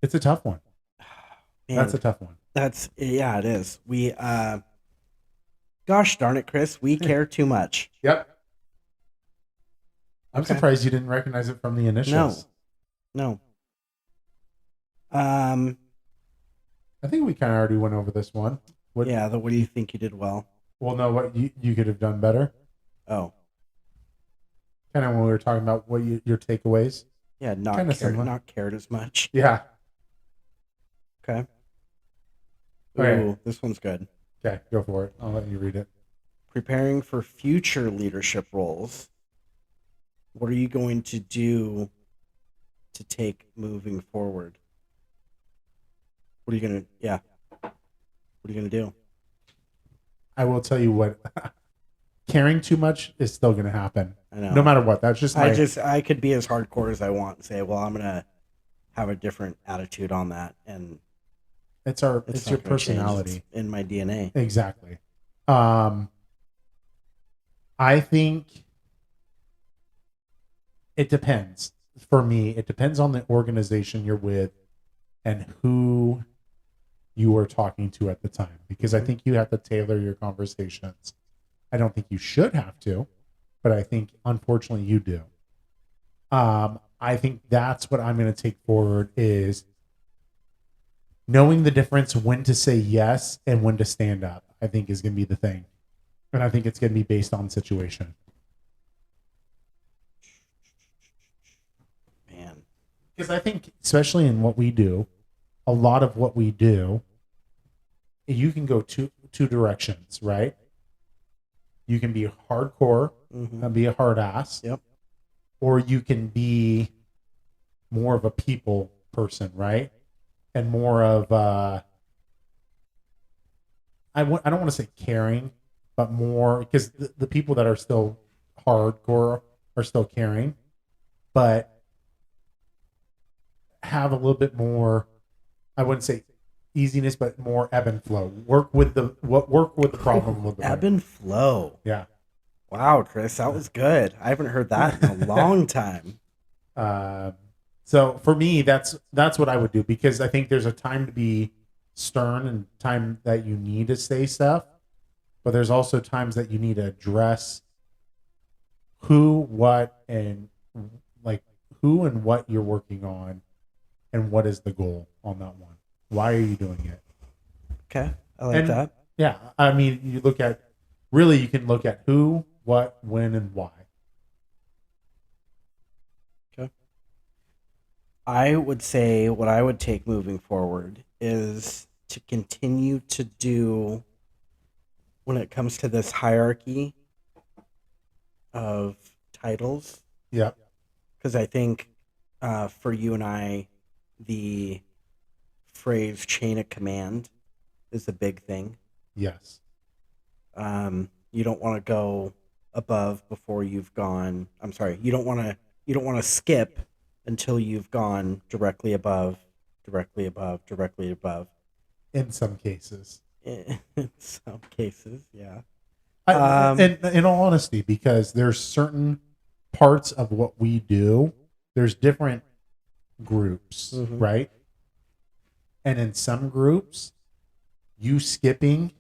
It's a tough one. Man, That's a tough one. It is. We gosh darn it, Chris, we care too much. Yep. I'm surprised you didn't recognize it from the initials. No. I think we kind of already went over this one. What do you think you did well? Well, no, what you could have done better. Oh. Kind of when we were talking about what your takeaways. Yeah, not cared as much. Yeah. Okay. Okay. Ooh, this one's good. Okay, go for it. I'll let you read it. Preparing for future leadership roles. What are you going to do to take moving forward? What are you gonna do? I will tell you what. Caring too much is still going to happen. I know. No matter what. That's just I could be as hardcore as I want and say, well, I'm gonna have a different attitude on that, and it's your personality. It's in my DNA. Exactly. I think it depends. For me, it depends on the organization you're with and who you are talking to at the time, because I think you have to tailor your conversations. I don't think you should have to, but I think unfortunately you do. I think that's what I'm going to take forward is knowing the difference when to say yes and when to stand up. I think is going to be the thing, and I think it's going to be based on situation. Man. Because I think, especially in what we do, a lot of what we do, you can go two directions, right? You can be hardcore and be a hard ass. Yep. Or you can be more of a people person, right? And more of I don't want to say caring, but more because the people that are still hardcore are still caring, but have a little bit more, I wouldn't say easiness, but more ebb and flow. Work with the problem with the Ebb and flow. Yeah. Wow, Chris, that was good. I haven't heard that in a long time. So for me, that's what I would do, because I think there's a time to be stern and time that you need to say stuff, but there's also times that you need to address who, what, and like who and what you're working on, and what is the goal on that one. Why are you doing it? Okay, I like that. Yeah, I mean, you can look at who, what, when, and why. Okay. I would say what I would take moving forward is to continue to do, when it comes to this hierarchy of titles. Yeah. Because I think for you and I, the phrase chain of command is a big thing. Yes. You don't want to go above before you've gone. I'm sorry. You don't want to skip until you've gone directly above, directly above, directly above. In some cases. In some cases, yeah. In all honesty, because there's certain parts of what we do, there's different groups, right? And in some groups, you skipping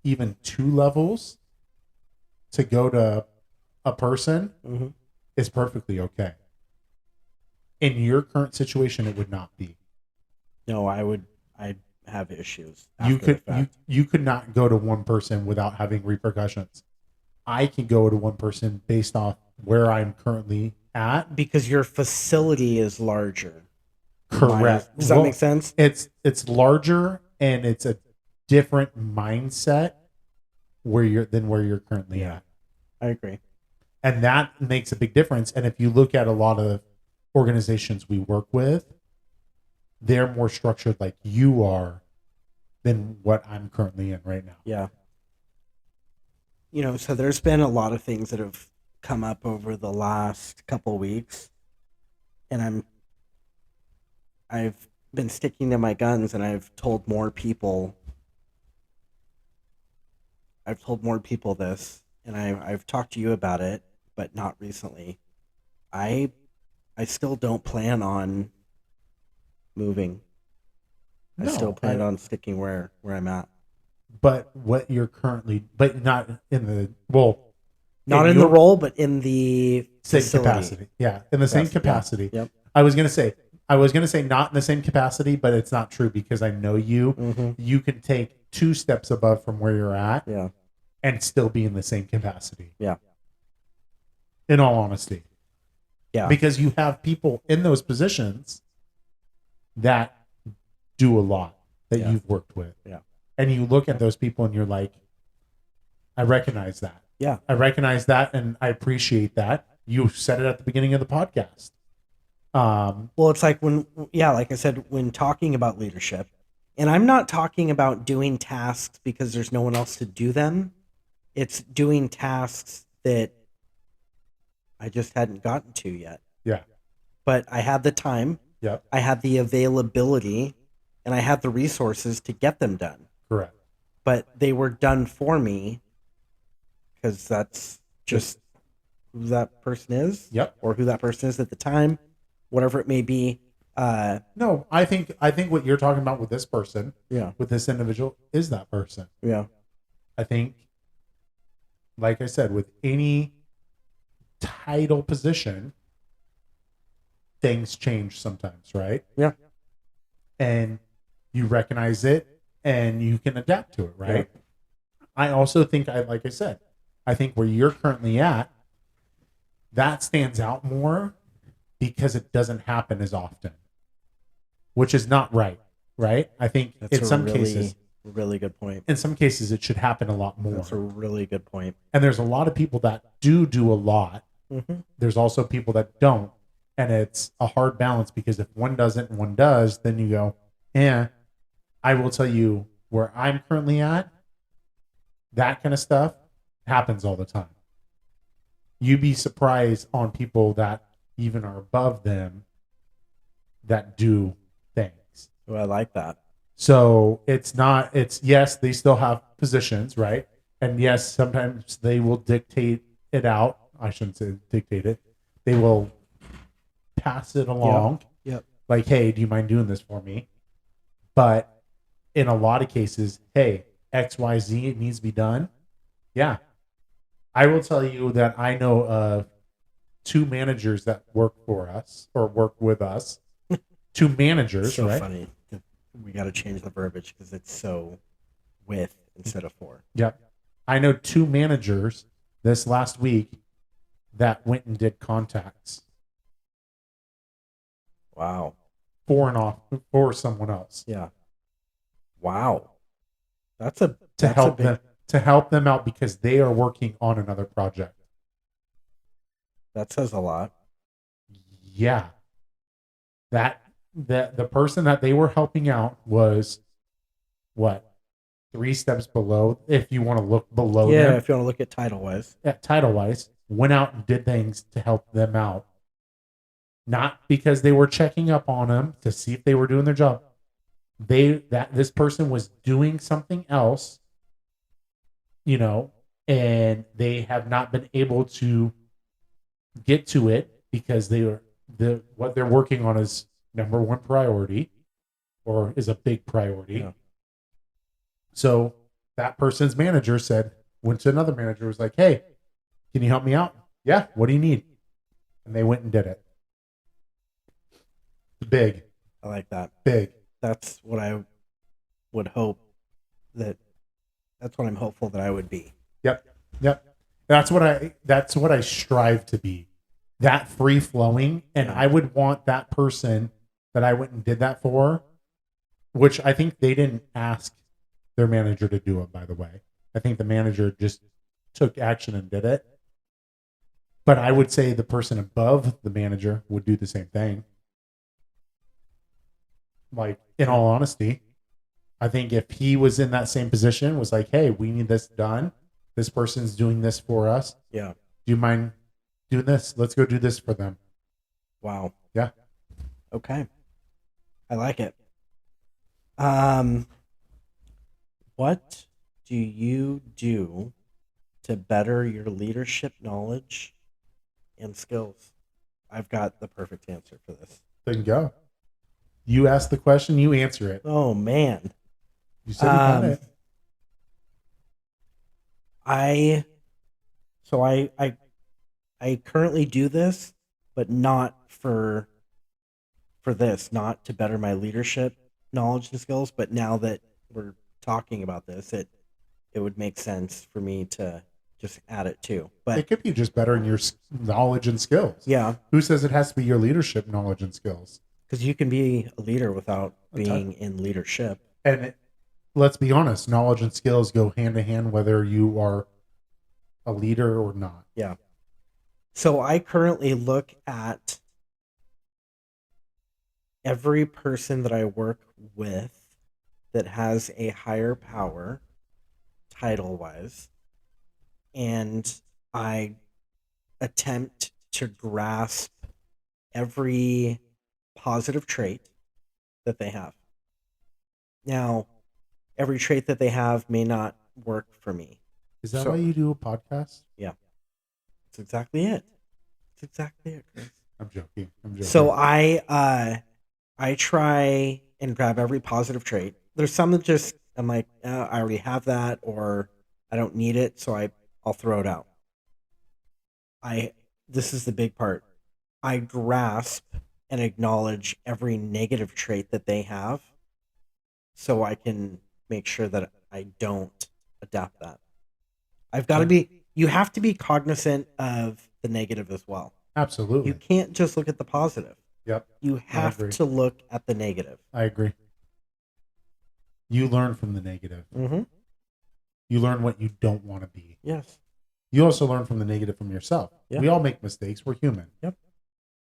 even 2 levels to go to a person is perfectly okay. In your current situation, it would not be. No, I'd have issues. You could not go to one person without having repercussions. I can go to one person based off where I'm currently at, because your facility is larger. Correct. Does that make sense? It's larger, and it's a different mindset where you're currently at. I agree. And that makes a big difference. And if you look at a lot of organizations we work with, they're more structured like you are than what I'm currently in right now. Yeah. So there's been a lot of things that have come up over the last couple weeks, and I've been sticking to my guns, and I've told more people this, and I've talked to you about it, but not recently. I still don't plan on moving. I still plan on sticking where I'm at. But what you're currently, but not in the not in the role, but in the same facility. capacity. Yeah, in the same capacity. Yeah. Yep. I was gonna say not in the same capacity, but it's not true, because I know you. Mm-hmm. You can take 2 steps above from where you're at, Yeah. and still be in the same capacity. Yeah. In all honesty. Yeah. Because you have people in those positions that do a lot that you've worked with. Yeah. And you look at those people and you're like, I recognize that. Yeah. I recognize that, and I appreciate that. You said it at the beginning of the podcast. Well, it's like like I said, when talking about leadership, and I'm not talking about doing tasks because there's no one else to do them. It's doing tasks that I just hadn't gotten to yet. Yeah. But I had the time. Yep. I had the availability, and I had the resources to get them done. Correct. But they were done for me, because that's just who that person is. Yep. Or who that person is at the time, whatever it may be. No, I think what you're talking about with this person, Yeah. with this individual, is that person. Yeah. I think, like I said, with any title position, things change sometimes, right? Yeah. And you recognize it and you can adapt to it, right? Yeah. I also think, like I said, I think where you're currently at, that stands out more because it doesn't happen as often, which is not right, right? I think That's in some really, cases, really good point. in some cases, it should happen a lot more. That's a really good point. And there's a lot of people that do a lot. Mm-hmm. There's also people that don't. And it's a hard balance because if one doesn't and one does, then you go, yeah. I will tell you where I'm currently at, that kind of stuff happens all the time. You'd be surprised on people that even are above them that do things. Oh, I like that. So yes, they still have positions, right? And yes, sometimes they will dictate it out. I shouldn't say dictate it. They will pass it along. Yep. Like, hey, do you mind doing this for me? But in a lot of cases, hey, XYZ, it needs to be done. Yeah. I will tell you that I know of 2 managers that work for us or work with us. 2 managers, So right? funny. We got to change the verbiage because it's so with instead of for. Yep. I know 2 managers this last week that went and did contacts Wow. for someone else Yeah. Wow. That's a to help big, them out because they are working on another project. That says a lot. Yeah. The person that they were helping out was what? 3 steps below, if you want to look below Yeah, them. if you want to look at title wise. Title wise, went out and did things to help them out. Not because they were checking up on them to see if they were doing their job. This person was doing something else, and they have not been able to get to it because what they're working on is number 1 priority or is a big priority. Yeah. So that person's manager went to another manager, was like, hey, can you help me out? Yeah. What do you need? And they went and did it. Big. I like that. Big. That's what I would hope that's what I'm hopeful that I would be. Yep. That's what I strive to be. That free flowing. And Yeah. I would want that person that I went and did that for, which I think they didn't ask their manager to do it, by the way. I think the manager just took action and did it. But I would say the person above the manager would do the same thing. Like, in all honesty, I think if he was in that same position, was like, hey, we need this done. This person's doing this for us. Yeah. Do you mind doing this? Let's go do this for them. Wow. Yeah. Okay. I like it. What do you do to better your leadership knowledge and skills? I've got the perfect answer for this. Then go. You ask the question, you answer it. Oh man. You said you got it. I currently do this, but not for this, not to better my leadership knowledge and skills, but now that we're talking about this, it would make sense for me to just add it too. But It could be just better in your knowledge and skills. yeah, Who says it has to be your leadership knowledge and skills? because you can be a leader without being in leadership. And let's be honest, knowledge and skills go hand in hand whether you are a leader or not. Yeah. So I currently look at every person that I work with that has a higher power, title wise, and I attempt to grasp every positive trait that they have. Now, every trait that they have may not work for me. Is that So- why you do a podcast? Yeah. That's exactly it. That's exactly it, Chris. I'm joking. I'm joking. So I try and grab every positive trait. There's some that just I'm like, I already have that, or I don't need it, so I'll throw it out. This is the big part. I grasp and acknowledge every negative trait that they have, so I can make sure that I don't adapt that. I've got to be. You have to be cognizant of the negative as well. Absolutely. You can't just look at the positive. Yep. You have agree. to look at the negative. I agree. You learn from the negative. Mm-hmm. You learn what you don't want to be. Yes. You also learn from the negative from yourself. Yeah. We all make mistakes. We're human. Yep.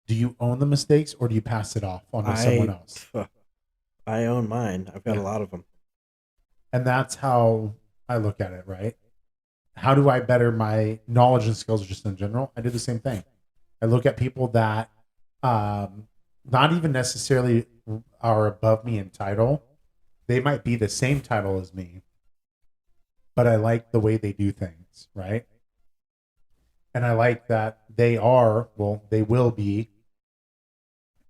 Do you own the mistakes or do you pass it off onto someone else? I own mine. I've got Yeah. a lot of them. And that's how I look at it, right? How do I better my knowledge and skills just in general? I do the same thing. I look at people that not even necessarily are above me in title. They might be the same title as me, but I like the way they do things, right? And I like that they will be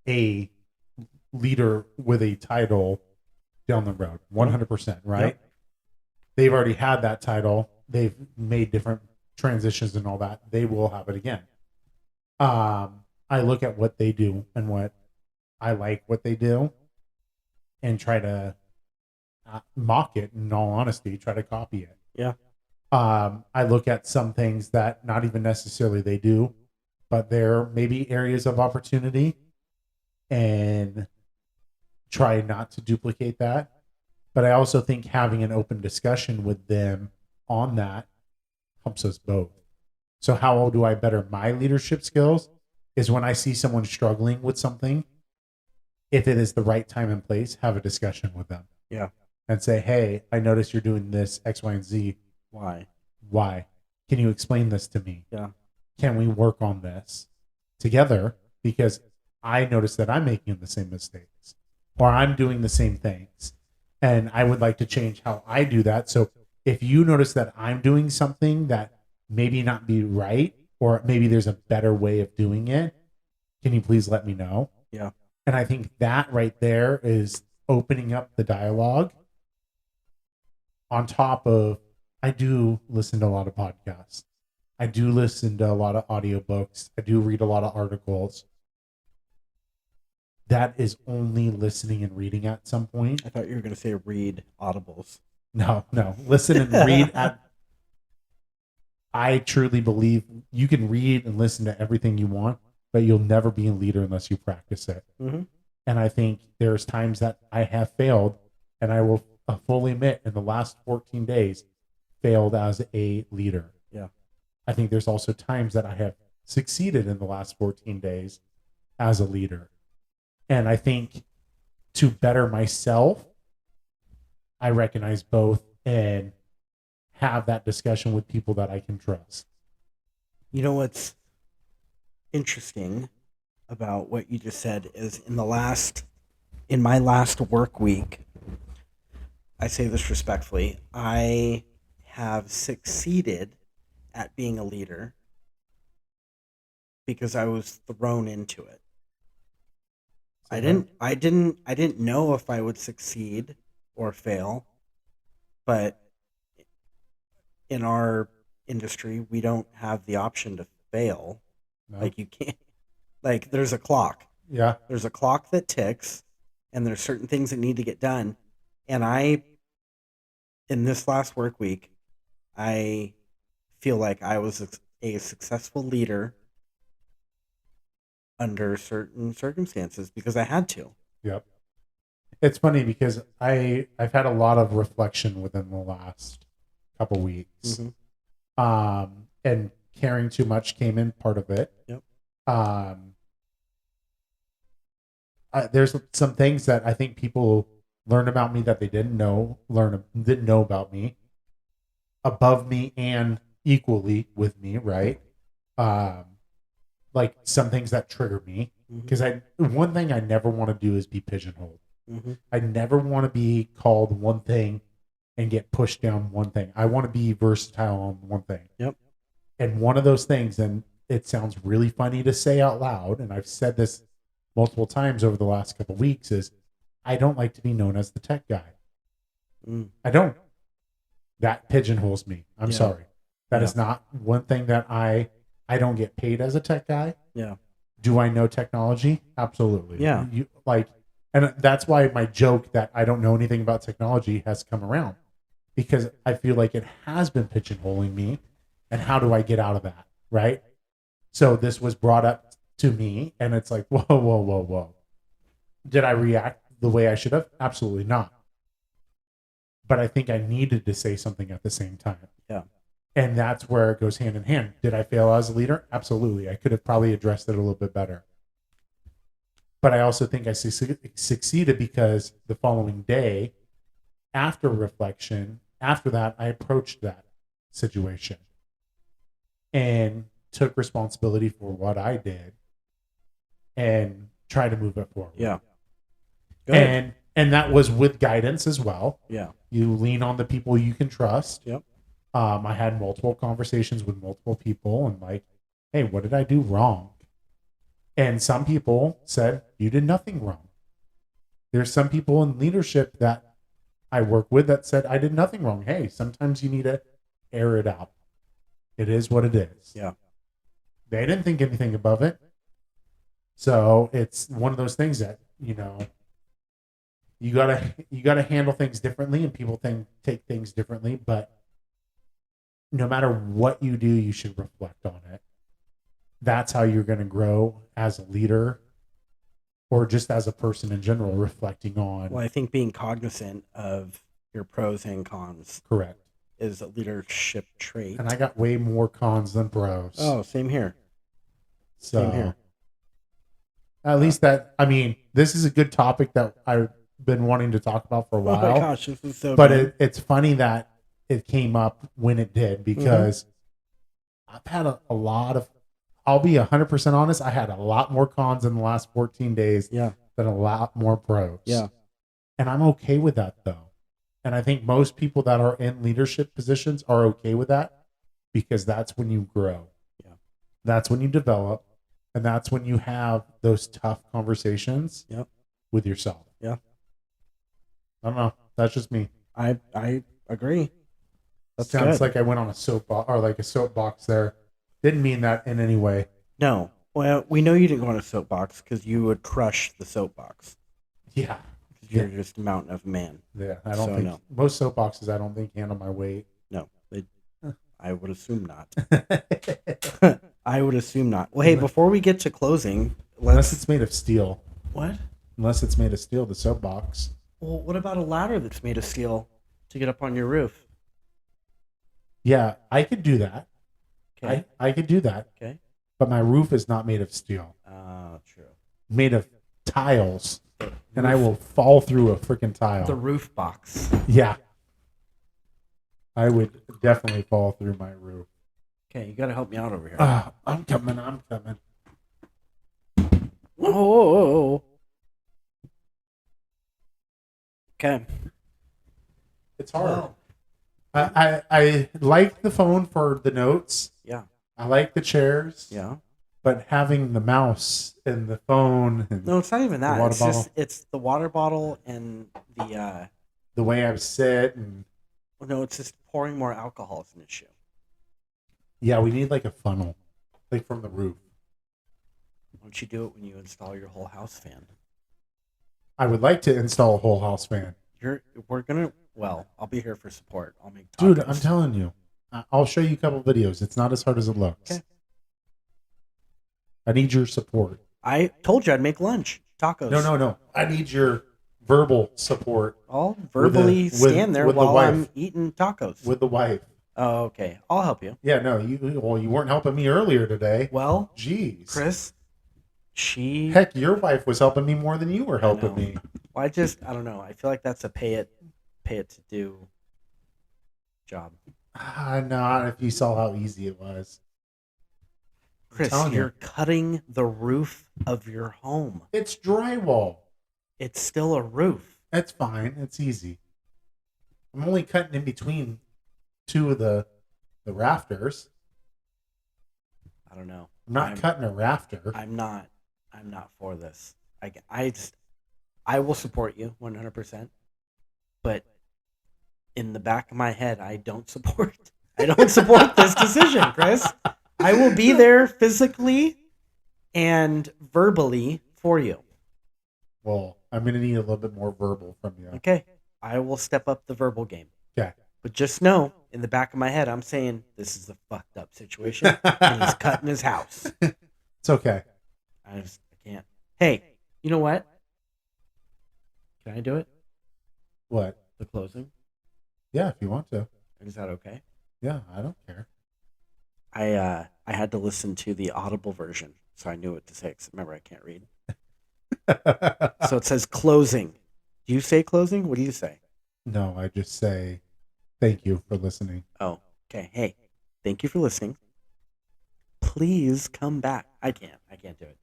a leader with a title down the road, 100%, right? Yep. They've already had that title. They've made different transitions and all that. They will have it again. I look at what they do and what I like what they do and try to mock it, in all honesty, try to copy it. Yeah. I look at some things that not even necessarily they do, but there may be areas of opportunity and try not to duplicate that. But I also think having an open discussion with them on that helps us both. So how do I better my leadership skills is when I see someone struggling with something, if it is the right time and place, have a discussion with them. Yeah. And say, hey, I noticed you're doing this X, Y, and Z. Why? Can you explain this to me? Yeah. Can we work on this together? Because I noticed that I'm making the same mistakes or I'm doing the same things. And I would like to change how I do that. So if you notice that I'm doing something that maybe not be right, or maybe there's a better way of doing it, can you please let me know? Yeah. And I think that right there is opening up the dialogue. On top of, I do listen to a lot of podcasts. I do listen to a lot of audiobooks. I do read a lot of articles. That is only listening and reading at some point. I thought you were going to say read audibles. No. Listen and read at. I truly believe you can read and listen to everything you want, but you'll never be a leader unless you practice it. Mm-hmm. And I think there's times that I have failed, and I will fully admit in the last 14 days, failed as a leader. Yeah. I think there's also times that I have succeeded in the last 14 days as a leader. And I think to better myself, I recognize both and have that discussion with people that I can trust. You know what's interesting about what you just said is in my last work week, I say this respectfully, I have succeeded at being a leader because I was thrown into it. I didn't know if I would succeed or fail, but in our industry, we don't have the option to fail. No? Like you can't, like there's a clock. Yeah. There's a clock that ticks and there's certain things that need to get done. And in this last work week, I feel like I was a successful leader under certain circumstances because I had to. Yep. It's funny because I've had a lot of reflection within the last couple weeks. Mm-hmm. And caring too much came in part of it. Yep. There's some things that I think people learn about me that they didn't know about me, above me and equally with me, right? Like some things that trigger me because one thing I never want to do is be pigeonholed. Mm-hmm. I never want to be called one thing and get pushed down one thing. I want to be versatile on one thing. Yep. And one of those things, and it sounds really funny to say out loud, and I've said this multiple times over the last couple of weeks, is I don't like to be known as the tech guy. I don't. That pigeonholes me. I'm Yeah. sorry. That Yeah. is not one thing that I don't get paid as a tech guy. Yeah. Do I know technology? Absolutely. Yeah. And that's why my joke that I don't know anything about technology has come around, because I feel like it has been pigeonholing me. And how do I get out of that? Right. So this was brought up to me, and it's like, whoa, whoa, whoa, whoa. Did I react the way I should have? Absolutely not. But I think I needed to say something at the same time. Yeah. And that's where it goes hand in hand. Did I fail as a leader? Absolutely. I could have probably addressed it a little bit better. But I also think I succeeded because the following day, after reflection, after that, I approached that situation and took responsibility for what I did and tried to move it forward. Yeah. Good. And that was with guidance as well. Yeah. You lean on the people you can trust. Yep. I had multiple conversations with multiple people and like, hey, what did I do wrong? And some people said, you did nothing wrong. There's some people in leadership that I work with that said, I did nothing wrong. Hey, sometimes you need to air it out. It is what it is. Yeah. They didn't think anything above it. So it's one of those things that, you gotta handle things differently, and people take things differently, but no matter what you do, you should reflect on it. That's how you're going to grow as a leader, or just as a person in general, reflecting on. Well, I think being cognizant of your pros and cons Correct. is a leadership trait. And I got way more cons than pros. Oh, same here. so Same here. At least this is a good topic that I've been wanting to talk about for a while. Oh my gosh, this is so But good. it's funny that it came up when it did, because I've had a lot of, I'll be 100% honest, I had a lot more cons in the last 14 days Yeah. than a lot more pros. Yeah. And I'm okay with that, though. And I think most people that are in leadership positions are okay with that, because that's when you grow. Yeah. That's when you develop. And that's when you have those tough conversations Yep. with yourself. Yeah. I don't know. That's just me. I agree. That's Sounds good. like I went on a soapbox there. Didn't mean that in any way. No. Well, we know you didn't go on a soapbox because you would crush the soapbox. Yeah. 'Cause you're just a mountain of a man. Yeah. I don't So, think no. most soapboxes, I don't think, handle my weight. No, I would assume not. I would assume not. Well, hey, before we get to closing, Unless it's made of steel. What? Unless it's made of steel, the soapbox. Well, what about a ladder that's made of steel to get up on your roof? Yeah, I could do that. Okay. I could do that. Okay. But my roof is not made of steel. True. Made of tiles. The And I roof- will fall through a freaking tile. The roof box. Yeah. I would definitely fall through my roof. Okay, you got to help me out over here. I'm coming. Oh. Okay. It's hard. Well, I like the phone for the notes. yeah. I like the chairs. Yeah. But having the mouse and the phone and No, it's not even that. water It's bottle. just it's the water bottle and the the way I sit, and no, it's just pouring more alcohol is an issue. yeah, we need like a funnel, like from the roof. Why don't you do it when you install your whole house fan? I would like to install a whole house fan. I'll be here for support. I'll make tacos. Dude, I'm telling you. I'll show you a couple videos. It's not as hard as it looks. Okay. I need your support. I told you I'd make lunch. Tacos. No. I need your verbal support I'll verbally with- stand there with the while wife. I'm eating tacos. with the wife. Oh, okay. I'll help you. Yeah, no, you weren't helping me earlier today. Well, Jeez. Chris, she. Heck, your wife was helping me more than you were helping know. me. Well, I don't know. I feel like that's a pay it to do job. Not if you saw how easy it was. Chris, telling you. you're cutting the roof of your home. It's drywall. It's still a roof. That's fine. It's easy. I'm only cutting in between two of the rafters. I don't know. I'm not cutting a rafter. I'm not for this. I will support you 100%, but in the back of my head, I don't support this decision, Chris. I will be there physically and verbally for you. Well, I'm going to need a little bit more verbal from you. Okay. I will step up the verbal game. Okay. But just know, in the back of my head, I'm saying this is a fucked up situation, and he's cutting his house. It's okay. I can't. Hey, you know what? Can I do it? What? The closing? Yeah, if you want to. Is that okay? Yeah, I don't care. I had to listen to the Audible version, so I knew what to say. 'Cause remember, I can't read. So it says closing. Do you say closing? What do you say? No, I just say thank you for listening. Oh, okay. Hey, thank you for listening. Please come back. I can't do it.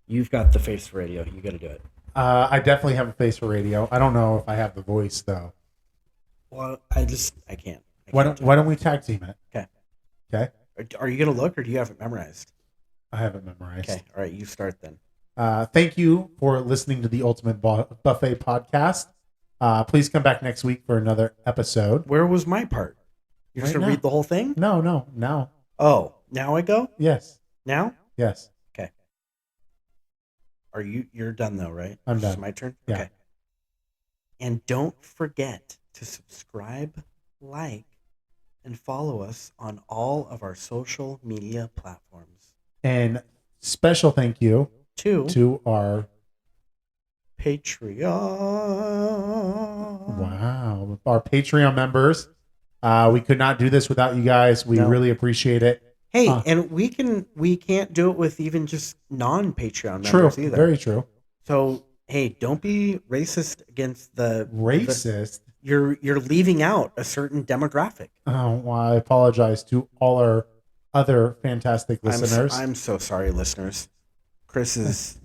You've got the face for radio. You got to do it. I definitely have a face for radio. I don't know if I have the voice though. Well, I can't. Why don't we tag team it? Okay. Okay. Are you gonna look, or do you have it memorized? I have it memorized. Okay. All right. You start then. Thank you for listening to the Ultimate Buffet podcast. Please come back next week for another episode. Where was my part? You're just Right gonna now. read the whole thing? No, now. Oh, now I go? Yes. Now? Yes. Okay. You're done though, right? I'm It's done. my turn? Yeah. Okay. And don't forget to subscribe, like, and follow us on all of our social media platforms. And special thank you to our Patreon. our Patreon members. We could not do this without you guys. We really appreciate it. Hey, and we can't do it with even just non-Patreon members either. Very true. So, hey, don't be racist against the Racist. You're leaving out a certain demographic. Oh, well, I apologize to all our other fantastic listeners. I'm so sorry, listeners. Chris is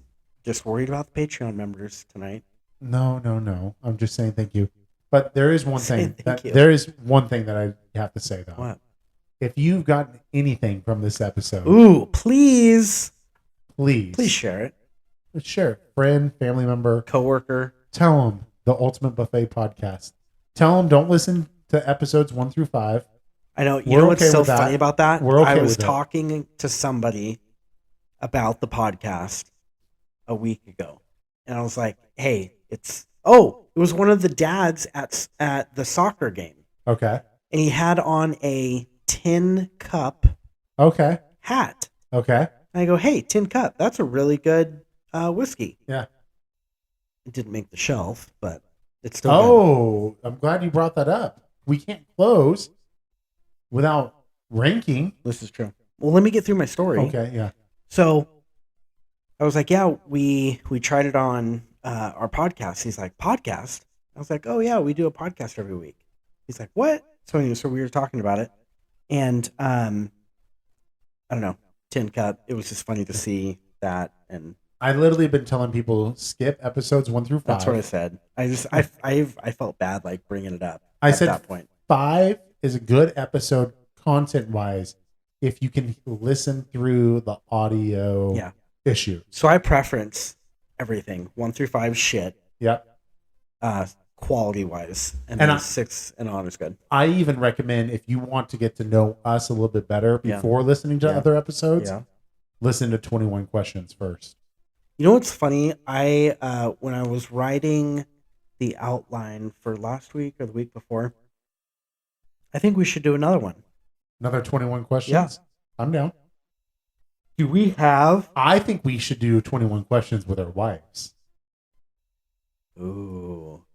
just worried about the Patreon members tonight. No. I'm just saying thank you. But there is one thing that I have to say though. What? If you've gotten anything from this episode, Ooh, please share it. Share it. Friend, family member, coworker. Tell them the Ultimate Buffet podcast. Tell them don't listen to episodes 1 through 5. I know. You know what's so funny about that? I was with talking to somebody about the podcast a week ago, and I was like, "Hey, it was one of the dads at the soccer game." Okay. And he had on a tin cup. Okay. Hat. Okay. And I go, "Hey, tin cup. That's a really good whiskey." Yeah. It didn't make the shelf, but it's still good. I'm glad you brought that up. We can't close without ranking. This is true. Well, let me get through my story. Okay, yeah. So I was like, yeah, we tried it on our podcast. He's like, podcast? I was like, oh, yeah, we do a podcast every week. He's like, what? So we were talking about it. And I don't know, tin cup. It was just funny to see that. And I literally been telling people skip episodes 1 through 5. That's what I said. I felt bad like bringing it up. I at said that point 5 is a good episode content wise if you can listen through the audio issue. So I preference everything 1 through 5 shit. Yep. Quality wise, and then 6 and on is good. I even recommend if you want to get to know us a little bit better before listening to other episodes, listen to 21 Questions first. You know what's funny? When I was writing the outline for last week or the week before, I think we should do another one. Another 21 Questions? Yeah. I'm down. Do we have? I think we should do 21 Questions with our wives. Ooh.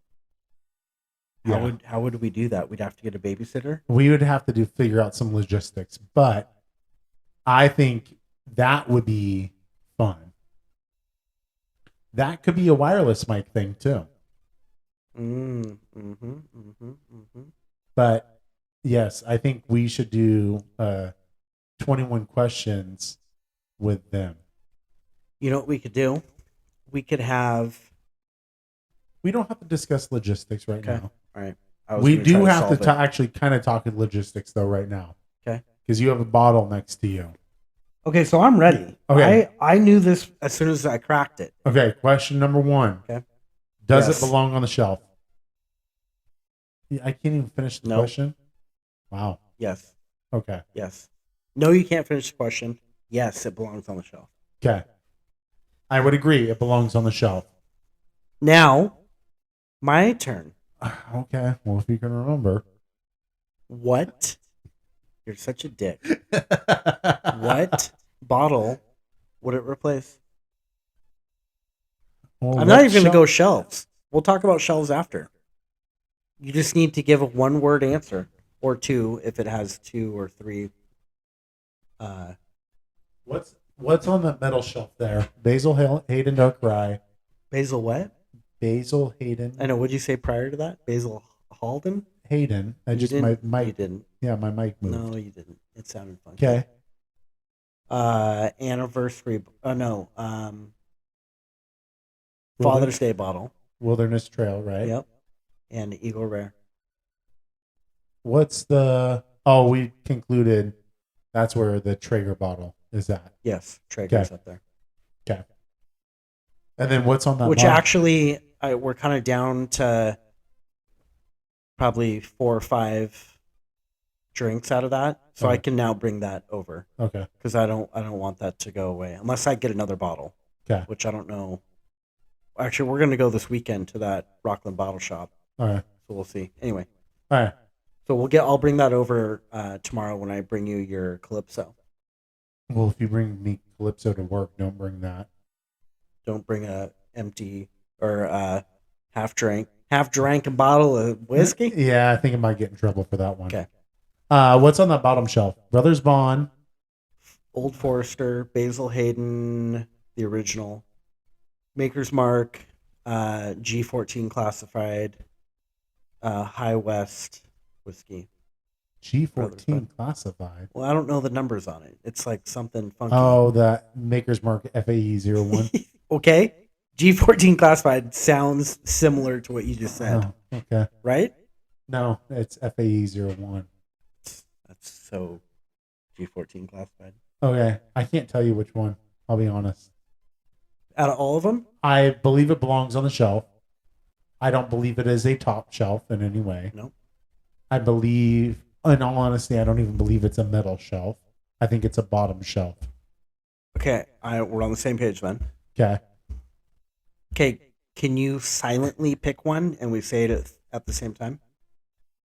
Yeah. How would we do that? We'd have to get a babysitter? We would have to figure out some logistics, but I think that would be fun. That could be a wireless mic thing too. But yes, I think we should do 21 Questions with them. You know what we could do? We could have... We don't have to discuss logistics right now. All right. We do have to actually kind of talk logistics though right now. Okay. Because you have a bottle next to you. Okay, so I'm ready. Okay. I knew this as soon as I cracked it. Okay, question number one. Okay. Does Yes. it belong on the shelf? Yeah, I can't even finish the No. question. Wow. Yes. Okay. Yes. No, you can't finish the question. Yes, it belongs on the shelf. Okay. I would agree. It belongs on the shelf. Now, my turn. Okay. Well, if you can remember. What? You're such a dick. What bottle would it replace? Well, I'm not what even going to shelf- go shelves. We'll talk about shelves after. You just need to give a one word answer or two if it has two or three. What's on the metal shelf there? Basil Hayden Dark Rye. Basil what? Basil Hayden. I know. What'd you say prior to that? Basil Halden? Hayden. I You just didn't. my You mic. didn't. Yeah, my mic moved. No, you didn't. It sounded funky. Okay. Anniversary. No. Father's Day bottle. Wilderness Trail, right? Yep. And Eagle Rare. What's the? Oh, we concluded that's where the Traeger bottle is at. Yes, Traeger's Okay. up there. Okay. And then what's on that? Which bottle? actually, we're kind of down to probably 4 or 5 drinks out of that, so I Okay. can now bring that over Okay. because I don't want that to go away unless I get another bottle. Okay. Which I don't know. Actually, we're gonna go this weekend to that Rockland Bottle Shop, All right. so we'll see. Anyway, All right. so I'll bring that over tomorrow when I bring you your Calypso. Well, if you bring me Calypso to work, don't bring that. Don't bring a empty or half drank a bottle of whiskey. Yeah, I think I might get in trouble for that one. Okay. What's on that bottom shelf? Brothers Bond. Old Forester, Basil Hayden, the original, Maker's Mark, G14 classified, High West whiskey. Brothers G14 Bond. classified. Well, I don't know the numbers on it. It's like something funky. Oh, the Maker's Mark FAE01. Okay. G14 classified sounds similar to what you just said, Oh, okay. right? No, it's FAE01. That's so G14 classified. Okay. I can't tell you which one. I'll be honest. Out of all of them? I believe it belongs on the shelf. I don't believe it is a top shelf in any way. Nope. I believe, in all honesty, I don't even believe it's a metal shelf. I think it's a bottom shelf. Okay, we're on the same page then. Okay. Okay, can you silently pick one and we say it at the same time?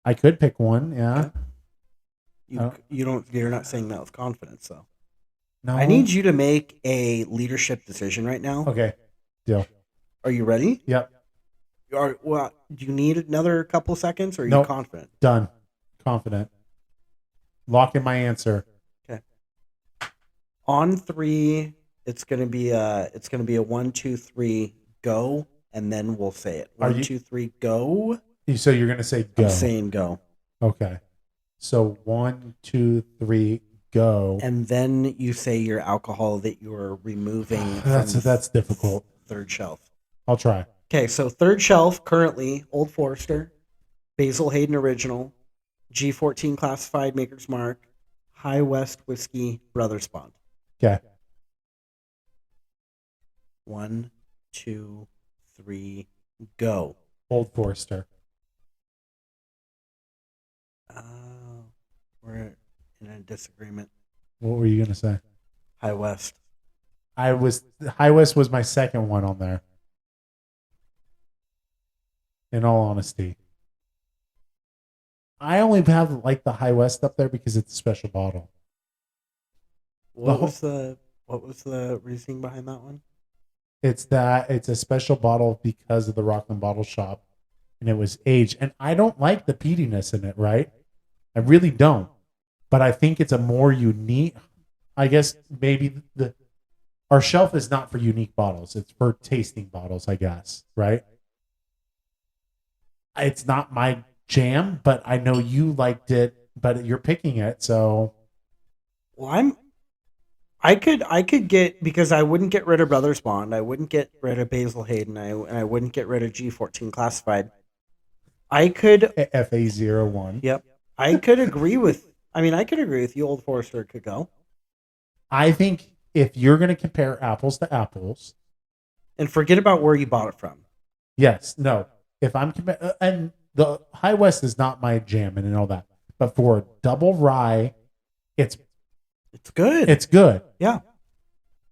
I could pick one, yeah. Okay. Oh. You're not saying that with confidence though. No. I need you to make a leadership decision right now. Okay. Deal. Are you ready? Do Yep. you need another couple seconds or are you Nope. confident? Done. Confident. Lock in my answer. On 3, it's gonna be a 1, 2, 3, go, and then we'll say it. Are 1, you- 2, 3, go. So you're going to say go. I'm saying go. Okay. So 1, 2, 3, go. And then you say your alcohol that you're removing That's from that's difficult. third shelf. I'll try. Okay, so third shelf currently Old Forester, Basil Hayden Original, G14 Classified Maker's Mark, High West Whiskey, Brothers Bond. Okay. 1, 2, 3, go. Old Forester. We're in a disagreement. What were you going to say? High West. High West was my second one on there. In all honesty. I only have like the High West up there because it's a special bottle. What was the reasoning behind that one? It's a special bottle because of the Rockland Bottle Shop, and it was aged. And I don't like the peatiness in it, right? I really don't. But I think it's a more unique. I guess maybe our shelf is not for unique bottles; it's for tasting bottles, I guess, right? It's not my jam, but I know you liked it. But you're picking it, so Well, I could get, because I wouldn't get rid of Brothers Bond, I wouldn't get rid of Basil Hayden, and I wouldn't get rid of G14 Classified. I could FA01. Yep. I could agree with you. Old Forester could go. I think if you're going to compare apples to apples, And forget about where you bought it from. yes, no. If I'm and the High West is not my jam and all that, but for double rye, it's It's good. it's good. Yeah.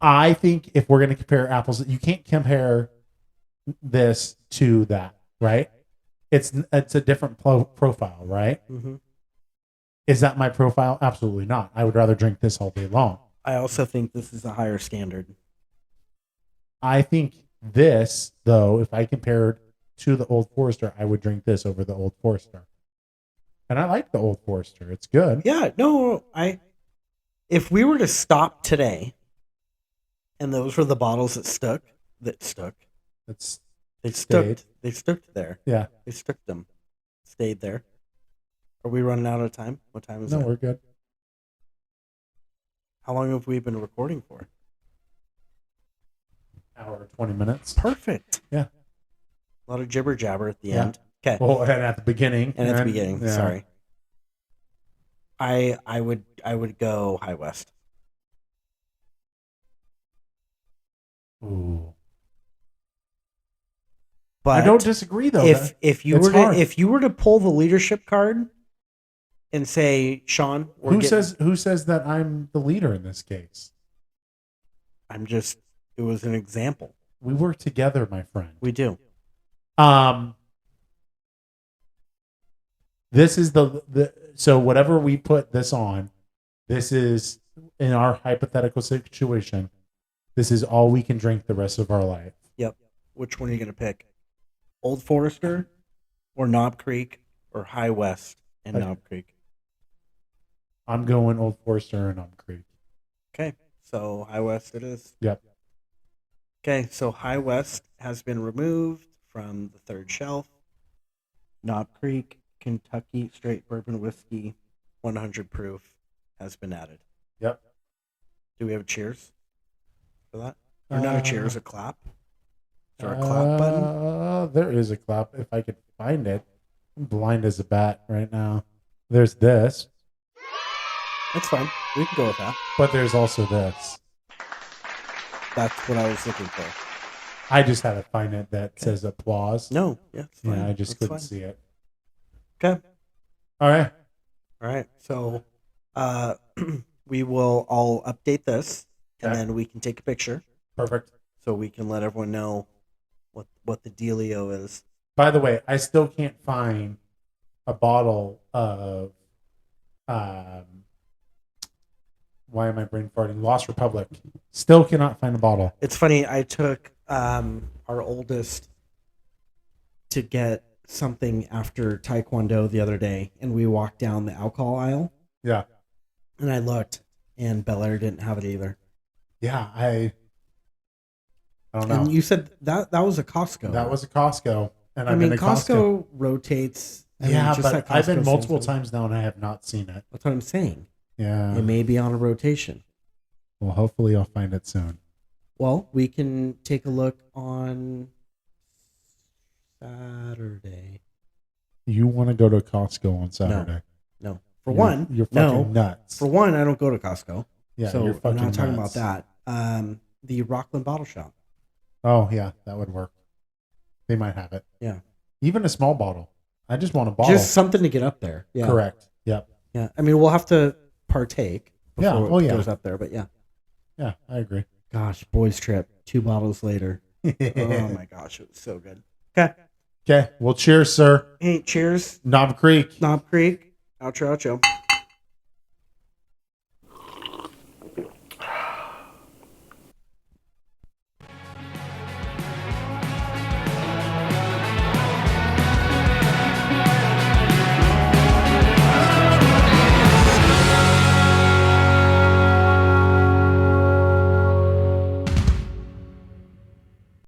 I think if we're going to compare apples, you can't compare this to that, right? It's a different profile, right? Mm-hmm. Is that my profile? Absolutely not. I would rather drink this all day long. I also think this is a higher standard. I think this, though, if I compared to the Old Forester, I would drink this over the Old Forester. And I like the Old Forester. It's good. Yeah, no, if we were to stop today and those were the bottles that stuck, It's they stayed. stuck, they stuck there. Yeah. They stuck them. Stayed there. Are we running out of time? What time is No, it? we're good. How long have we been recording for? Hour 20 minutes. Perfect. Yeah. A lot of jibber jabber at the Yeah. end. Okay. Well, and at the beginning. And at the beginning. yeah. Sorry. I would go High West. Ooh. But I don't disagree though. if you it's were to hard. if you were to pull the leadership card and say, Sean, who says that I'm the leader in this case? It was an example. We work together, my friend. We do. This is so whatever we put this on, this is in our hypothetical situation. This is all we can drink the rest of our life. Yep. Which one are you gonna pick? Old Forester or Knob Creek or High West and Okay. Knob Creek? I'm going Old Forester and Knob Creek. Okay. So High West it is. Yep. Okay, so High West has been removed from the third shelf. Knob Creek, Kentucky Straight Bourbon Whiskey, 100 proof, has been added. Yep. Do we have a cheers for that? Or not a cheers, a clap? Is there a clap button? There is a clap if I could find it. I'm blind as a bat right now. There's this, That's fine. We can go with that. but there's also this. That's what I was looking for. I just had to find it that says applause. No, yeah, it's fine. Yeah, I just That's couldn't fine. see it. Okay. All right. All right. So we will all update this and Okay. then we can take a picture Perfect. so we can let everyone know what the dealio is. By the way, I still can't find a bottle of why am I brain farting? Lost Republic. Still cannot find a bottle. It's funny. I took our oldest to get something after Taekwondo the other day, and we walked down the alcohol aisle, Yeah. and I looked, and Bel Air didn't have it either. Yeah, I don't know. And you said that was a Costco. That was a Costco. And I I've mean, been to Costco rotates. I mean, Yeah, just but like I've been Costco multiple seems to- times now and I have not seen it. That's what I'm saying. Yeah. It may be on a rotation. Well, hopefully I'll find it soon. Well, we can take a look on Saturday. You want to go to Costco on Saturday? No, for one, You're fucking no. nuts. For one, I don't go to Costco. Yeah, so you're I'm fucking not talking nuts. about that. The Rockland Bottle Shop. Oh, yeah, that would work. They might have it. Yeah. Even a small bottle. I just want a bottle. Just something to get up there. Yeah. Correct. Yep. Yeah. I mean, we'll have to partake Yeah. before Oh, it yeah. goes up there, but yeah. Yeah, I agree. Gosh, boys trip. 2 bottles later. Oh my gosh, it was so good. Okay. Okay. Well, cheers, sir. Hey, cheers. Knob Creek. Knob Creek. Outro, outro.